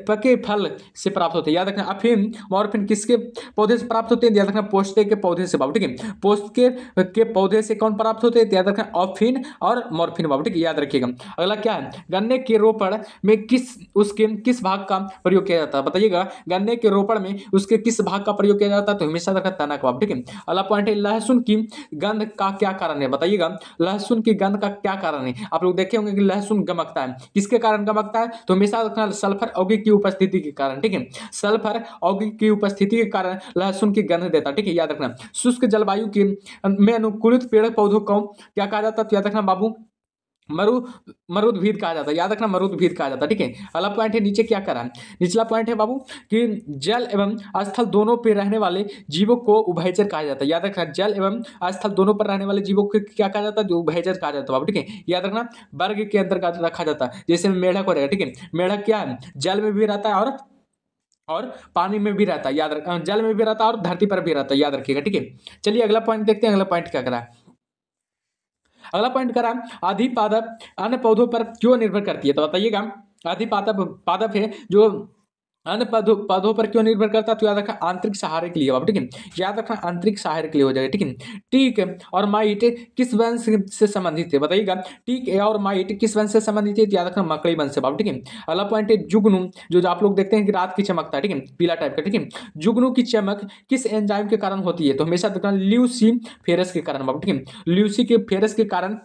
पके फल से प्राप्त होते हैं, याद रखना अफीम मॉर्फिन किसके पौधे से प्राप्त होते हैं, याद रखना पोस्ते के पौधे से बाबू, ठीक है, पोस्त के पौधे से कौन प्राप्त होते हैं, याद रखना अफीन और मॉर्फिन बाबू, ठीक है, याद रखिएगा। अगला क्या है गन्ने के रोपण में किस भाग का प्रयोग किया जाता है, बताइएगा गन्ने के रोपण में उसके किस भाग का प्रयोग किया जाता है, तो हमेशा रखना तना का बाबू, ठीक है। अगला पॉइंट है लहसुन की गंध का क्या कारण है, बताइएगा लहसुन की गंध का क्या कारण है, आप लोग देखे होंगे कि लहसुन गमकता है, किसके कारण गमकता है, तो हमेशा रखना सल्फर यौगिक की उपस्थिति के कारण, ठीक है, सल्फर यौगिक की उपस्थिति के कारण लहसुन की गंध देता है, ठीक है, याद रखना। शुष्क जलवायु के में अनुकूलित पेड़ पौधों को क्या कहा जाता है, तो याद रखना बाबू मरुद्भिद कहा जाता है, याद रखना मरुद्भिद कहा जाता है, ठीक है। अगला पॉइंट है नीचे क्या करा निचला पॉइंट है बाबू कि जल एवं स्थल दोनों पर रहने वाले जीवों को उभयचर कहा जाता है, याद रखना जल एवं स्थल दोनों पर रहने वाले जीवों को क्या कहा जाता है, जो उभयचर कहा जाता है बाबू, ठीक है, याद रखना वर्ग के अंतर्गत रखा जाता है, जैसे मेढक हो रहेगा, ठीक है, मेढक क्या है जल में भी रहता है और पानी में भी रहता है, जल में भी रहता है और धरती पर भी रहता है, याद रखिएगा, ठीक है। चलिए अगला पॉइंट देखते हैं, अगला पॉइंट क्या करा अगला पॉइंट करा आधी पादप अन्य पौधों पर क्यों निर्भर करती है, तो बताइएगा आधी पादप है जो अन्य पदों पदों पर क्यों निर्भर करता है? तो याद रखना आंतरिक सहारे के लिए बाबू, ठीक है। याद रखना आंतरिक सहारे के लिए हो जाएगा, ठीक है। टीक और माइट किस वंश से संबंधित है बताइएगा। टीक और माइट किस वंश से संबंधित है? तो याद रखना मकड़ी वंश से बाबू, ठीक है। अगला पॉइंट है जुगनू, जो आप लोग देखते हैं कि रात की चमकता है, ठीक है, पीला टाइप का, ठीक है। जुगनू की चमक किस एंजाइम के कारण होती है? तो हमेशा देखना ल्यूसी फेरस के कारण बाबू, ठीक है। ल्यूसी के फेरस के कारण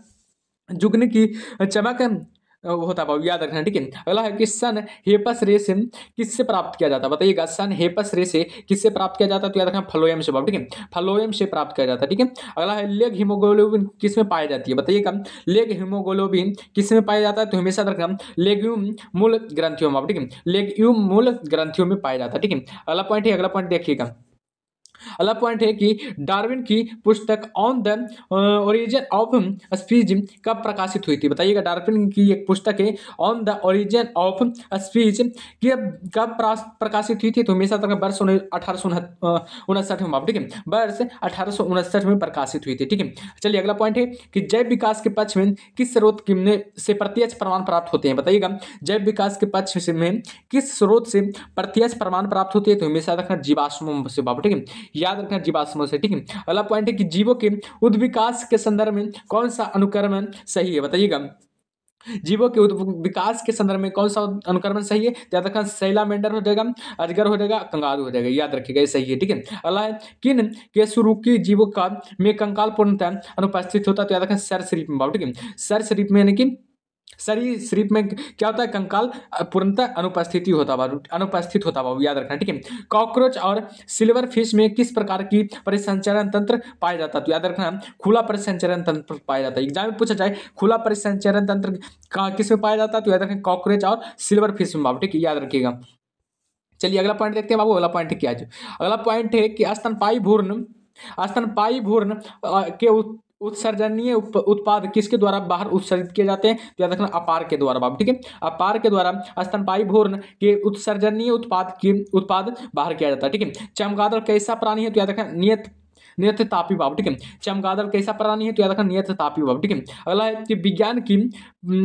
जुगनी की चमक होता है, याद रखना, ठीक है। अगला है कि सन हेपस रे से किससे प्राप्त किया जाता है बताइएगा। सन हेपस रे से किससे प्राप्त किया जाता है? तो याद रखना फ्लोएम से, ठीक है, फ्लोएम से प्राप्त किया जाता है, ठीक है। अगला है लेग हीमोग्लोबिन किस में पाई जाती है बताइएगा। लेग हीमोग्लोबिन किस में पाया जाता है? तो हमेशा रखना लेग्यूम मूल ग्रंथियों में, ठीक है, लेग्यूम मूल ग्रंथियों में पाया जाता है, ठीक है। अगला पॉइंट है, अगला पॉइंट देखिएगा। अगला पॉइंट है कि डार्विन की पुस्तक on the origin of speech कब प्रकाशित हुई थी बताइएगा। डार्विन की एक पुस्तक है on the origin of speech कब प्रकाशित हुई थी? तो हमेशा तक वर्ष 1859 में, ठीक है, वर्ष 1859 में प्रकाशित हुई थी, ठीक है। चलिए अगला पॉइंट है कि जैव विकास के पक्ष में किस स्रोत से प्रत्यक्ष प्रमाण प्राप्त होते हैं बताइएगा। जैव विकास के पक्ष में किस स्रोत से प्रत्यक्ष प्रमाण प्राप्त होते हैं? तो हमेशा रखना जीवाश्मों से बाबू, ठीक है, याद रखना जीवाश्मों से, ठीक है। अगला पॉइंट है कि जीवों के उद्विकास के संदर्भ में कौन सा अनुक्रमण सही है बताइएगा। जीवों के विकास के संदर्भ में कौन सा अनुक्रमण सही है? याद रखना सैलामेंडर हो जाएगा, अजगर हो जाएगा, कंगारू हो जाएगा, याद रखिएगा ये सही है, ठीक है। अगला है किन केसुरुकी जीवों का में कंकाल पूर्णतः अनुपस्थित होता है? तो याद रखना सरीसृप में बाबू, ठीक है, सरीसृप में, यानी कि सरीसृप में क्या होता है? कंकाल पूर्णतः अनुपस्थित होता बाबू, याद रखना, ठीक है। कॉकरोच और सिल्वर फिश में किस प्रकार की परिसंचरण तंत्र पाया जाता है? तो याद रखना खुला परिसंचरण तंत्र पाया जाता है। एग्जाम में पूछा जाए खुला परिसंचरण तंत्र किस में पाया जाता है? तो याद रखना कॉकरोच और सिल्वर फिश में बाबू, ठीक है, याद रखिएगा। चलिए अगला पॉइंट देखते हैं बाबू। अगला पॉइंट क्या है? अगला पॉइंट है कि स्तनपायी भ्रूण के उत्सर्जनीय उत्पाद किसके द्वारा बाहर उत्सर्जित किए जाते हैं? तो याद रखना अपार के द्वारा बाबू, ठीक है, अपार के द्वारा स्तनपायी भ्रूण के उत्सर्जनीय उत्पाद बाहर किया जाता है, ठीक है। चमगादड़ कैसा प्राणी है? तो याद रखना नियत तापी बाबू, ठीक है। चमगादड़ कैसा प्राणी है? तो याद रखना नियत तापी बाबू, ठीक है। अगला है कि विज्ञान की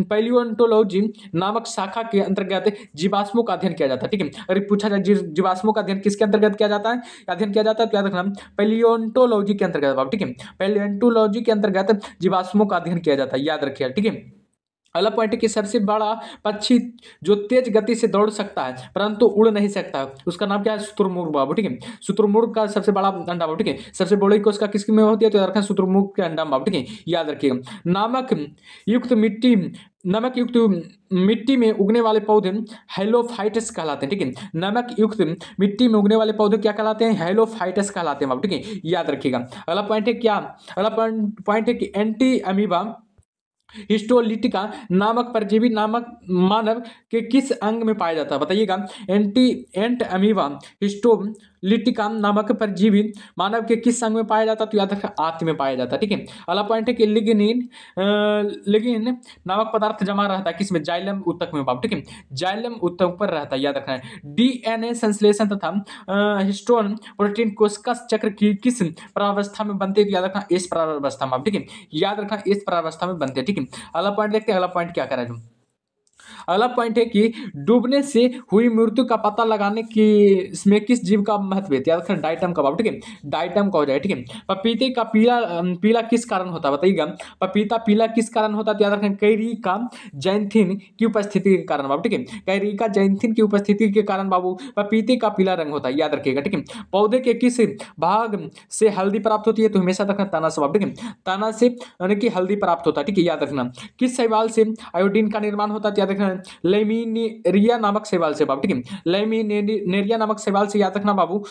पैलियोंटोलॉजी नामक शाखा के अंतर्गत जीवाश्मों का अध्ययन किया जाता है, ठीक है। अगर पूछा जाए जीवाश्मों का अध्ययन किसके अंतर्गत किया जाता है, अध्ययन किया जाता है? तो याद रखना पैलियोंटोलॉजी के अंतर्गत बाबू, ठीक है, पैलियोंटोलॉजी के अंतर्गत जीवाश्मों का अध्ययन किया जाता है, याद रखिए, ठीक है। अगला पॉइंट है कि सबसे बड़ा पक्षी जो तेज गति से दौड़ सकता है परंतु उड़ नहीं सकता, उसका नाम क्या है? शुतुरमुर्ग बाबू, ठीक है। शुतुरमुर्ग का सबसे बड़ा अंडा बाबू, ठीक है, सबसे बड़ी कोशिका किसकी में होती है? तो याद रखना शुतुरमुर्ग के अंडा बाबू, ठीक है, याद रखिएगा। नमक युक्त मिट्टी में उगने वाले पौधे हेलोफाइटस कहलाते हैं, ठीक है। नमक युक्त मिट्टी में उगने वाले पौधे क्या कहलाते हैं? हेलोफाइटस कहलाते हैं बाबू, ठीक है, याद रखिएगा। अगला पॉइंट है क्या? अगला पॉइंट है कि एंटी अमीबा हिस्टोलिटिका नामक परजीवी नामक मानव के किस अंग में पाया जाता है बताइएगा। एंट अमीबा हिस्टोलिटिका नामक परजीवी मानव के किस अंग में पाया जाता है? तो याद रखना आंत में पाया जाता है, ठीक है। अगला पॉइंट है कि लिग्निन नामक पदार्थ जमा रहता है किसमें? जाइलम ऊतक में बाबू, ठीक है, जाइलम ऊतक पर रहता है, याद रखना है। डीएनए संश्लेषण तथा हिस्टोन प्रोटीन कोशिका चक्र की किस प्रावस्था में बनते हैं? तो याद रखना इस प्रावस्था में, ठीक है, याद रखना इस प्रावस्था में बनते हैं, ठीक है। अगला पॉइंट देखते हैं। अगला पॉइंट क्या करें? अगला पॉइंट है कि डूबने से हुई मृत्यु का पता लगाने की इसमें किस जीव का महत्व है? याद रखना डाइटम का बाबू, ठीक है, डाइटम का हो जाए, ठीक है। पपीते का पीला किस कारण होता है बताइएगा। पपीता पीला किस कारण होता है? तो याद रखना कैरिका जैंथिन की उपस्थिति के कारण बाबू, ठीक है, कैरिका जैंथिन की उपस्थिति के कारण बाबू पपीते का पीला रंग होता है, याद रखिएगा, ठीक है। पौधे के किस भाग से हल्दी प्राप्त होती है? तो हमेशा रखना तना से बाबू, ठीक है, तना से यानी कि हल्दी प्राप्त होता है, ठीक है, याद रखना। किस शैवाल से आयोडीन का निर्माण होता है? याद रखना लेमिनेरिया नामक शैवाल से बाबू, ठीक है, लेमिनेरिया नामक शैवाल से याद रखना बाबू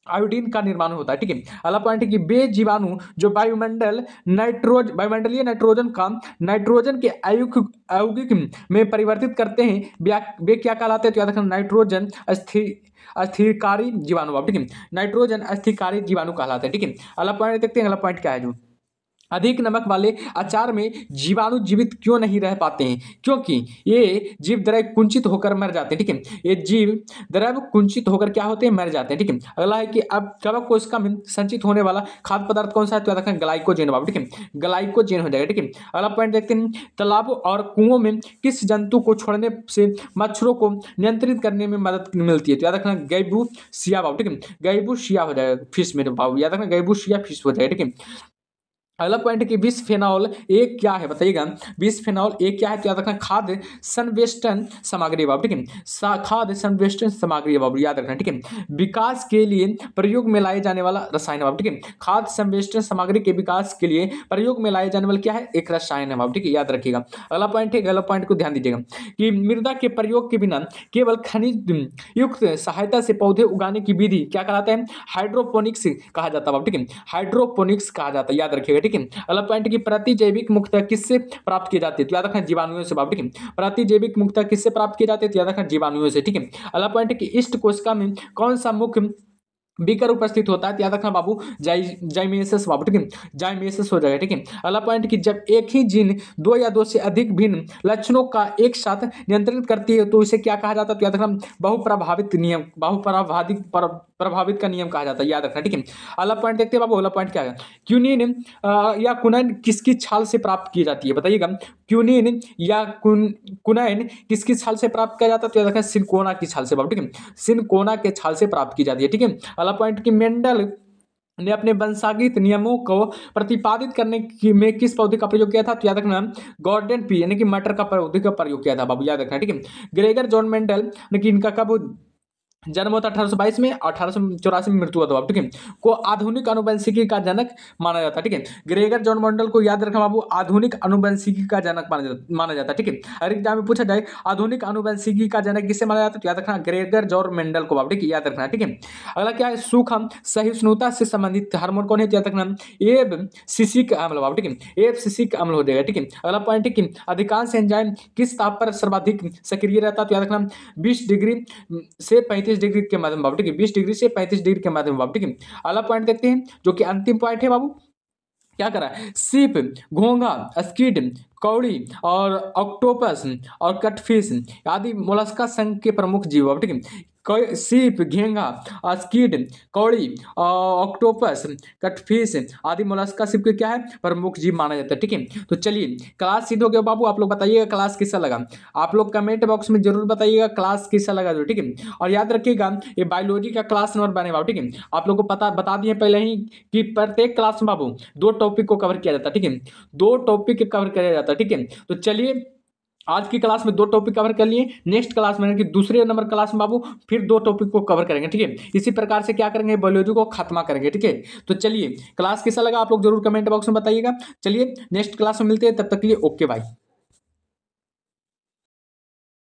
आयोडीन का निर्माण होता है, ठीक है। अगला पॉइंट है कि वे जीवाणु जो वायुमंडलीय नाइट्रोजन के यौगिक में परिवर्तित करते हैं वे क्या कहलाते हैं? तो याद रखना नाइट्रोजन अस्थिकारी जीवाणु, ठीक है, नाइट्रोजन अस्थिकारी जीवाणु कहलाते हैं, ठीक है। अगला पॉइंट देखते हैं। अगला पॉइंट क्या है? जो अधिक नमक वाले अचार में जीवाणु जीवित क्यों नहीं रह पाते हैं? क्योंकि ये जीव द्रव कुंचित होकर मर जाते हैं, ठीक है। ये जीव द्रव कुंचित होकर क्या होते हैं? मर जाते हैं, ठीक है। अगला है कि अब कवक कोशिका में संचित होने वाला खाद्य पदार्थ कौन सा है? तो याद रखना ग्लाइकोजेन बाबू, ठीक है। ग्लाइकोजेन हो जाएगा, ठीक है। अगला पॉइंट देखते हैं, तालाबों और कुओं में किस जंतु को छोड़ने से मच्छरों को नियंत्रित करने में मदद मिलती है? तो याद रखना गैबूसिया बाबू, ठीक है। गैबूसिया हो जाएगा फिश में बाबू, याद रखना गैबूसिया फिश हो जाएगा, ठीक है। अगला पॉइंट है कि बिस्फेनॉल ए क्या है? बताइएगा। बिस्फेनॉल ए क्या है? तो याद रखना खाद्य संवेष्टन सामग्री बाबू, ठीक है। खाद्य संवेष्टन सामग्री बाबू, याद रखना, ठीक है। विकास के लिए प्रयोग में लाए जाने वाला रसायन बाबू, ठीक है। खाद्य संवेष्टन सामग्री के विकास के लिए प्रयोग में लाए जाने वाला क्या है? एक रसायन है बाबू, ठीक है, याद रखिएगा। अगला पॉइंट है, अगला पॉइंट को ध्यान दीजिएगा कि मृदा के प्रयोग के बिना केवल खनिज युक्त सहायता से पौधे उगाने की विधि क्या कहलाता है? हाइड्रोपोनिक्स कहा जाता है बाबू, ठीक है। हाइड्रोपोनिक्स कहा जाता है, याद रखिएगा, ठीक है। अगला पॉइंट की प्रतिजैविक मुक्तता किससे प्राप्त की जाती है? तो याद रखना जीवाणुओं से बाबू, ठीक है। प्रतिजैविक मुक्तता किससे प्राप्त की जाती है? तो याद रखना जीवाणुओं से, ठीक है। अगला पॉइंट की इष्ट कोशिका में कौन सा मुख्य बीकर उपस्थित होता है? तो याद रखना बाबू जाइमेसस बाबू, ठीक है। जाइमेसस हो जाएगा, ठीक है। अगला पॉइंट की जब एक ही जीन दो या दो से अधिक भिन्न लक्षणों का एक साथ नियंत्रित करती है तो इसे क्या कहा जाता है? तो याद रखना बहुप्रभावित नियम, प्रभावित का नियम कहा जाता है, याद रखना, ठीक है। अगला पॉइंट देखते हैं बाबू, अगला पॉइंट क्या है? क्यूनिन या कुनैन किसकी छाल से प्राप्त की जाती है? बताइएगा। क्यूनिन या कुनैन किसकी छाल से प्राप्त किया जाता है? तो याद रखना सिनकोना की छाल से बाबू, ठीक है। सिनकोना के छाल से प्राप्त की जाती है, ठीक है। अगला पॉइंट की मेंडल ने अपने वंशागत नियमों को प्रतिपादित करने में किस पौधे का प्रयोग किया था? तो याद रखना गॉर्डन पी यानी कि मटर का पौधे का प्रयोग किया था बाबू, याद रखना, ठीक है। ग्रेगर जॉन मेंडल ने कि इनका कब जन्म होता 1822 में, 1884 में मृत्यु हुआ था बाबू, ठीक है। को आधुनिक आनुवंशिकी का जनक माना जाता है, ठीक है। ग्रेगर जॉन मेंडल को याद रखना बाबू आधुनिक आनुवंशिकी का जनक माना जाता है, ठीक है। अगर एग्जाम में पूछा जाए आधुनिक आनुवंशिकी का जनक किसे माना जाता है? तो याद रखना ग्रेगर जॉन मेंडल को बाबू, ठीक है, याद रखना, ठीक है। अगला क्या है? सूखम सहिष्णुता से संबंधित हार्मोन कौन है? तो याद रखना एब्सिसिक अम्ल बाबू, ठीक है। एब्सिसिक अम्ल हो जाएगा, ठीक है। अगला पॉइंट है कि अधिकांश एंजाइम किस ताप पर सर्वाधिक सक्रिय रहता है? तो याद रखना 20 डिग्री से 35 डिग्री के माध्यम बाबू, ठीक है। 20 डिग्री से 35 डिग्री के माध्यम बाबू, ठीक है। अगला पॉइंट देखते हैं जो कि अंतिम पॉइंट है बाबू, क्या करा है? सीप, घोंघा, स्क्विड, कौड़ी और ऑक्टोपस और कटफिश आदि मोलस्का संघ के प्रमुख जीव बाबू, ठीक है। सीप, घेंगा, स्क्विड, कौड़ी, ऑक्टोपस, कटफिश आदि मोलस्का सीप के क्या है? प्रमुख जीव माना जाता है, ठीक है। तो चलिए क्लास सीध हो गया बाबू, आप लोग बताइएगा क्लास कैसा लगा। आप लोग कमेंट बॉक्स में जरूर बताइएगा क्लास कैसा लगा जो, ठीक है। और याद रखिएगा ये बायोलॉजी का क्लास नंबर बने बाबू, ठीक है। आप लोग को बता दिए पहले ही कि प्रत्येक क्लास में बाबू 2 टॉपिक को कवर किया जाता है, ठीक है। 2 टॉपिक कवर किया जाता है, ठीक है। तो चलिए आज की क्लास में 2 टॉपिक कवर कर लिए, नेक्स्ट क्लास में कि दूसरे नंबर क्लास में बाबू फिर 2 टॉपिक को कवर करेंगे, ठीक है। इसी प्रकार से क्या करेंगे? बायोलॉजी को खत्मा करेंगे, ठीक है। तो चलिए क्लास कैसा लगा आप लोग जरूर कमेंट बॉक्स में बताइएगा। चलिए नेक्स्ट क्लास में मिलते हैं, तब तक के लिए ओके बाय।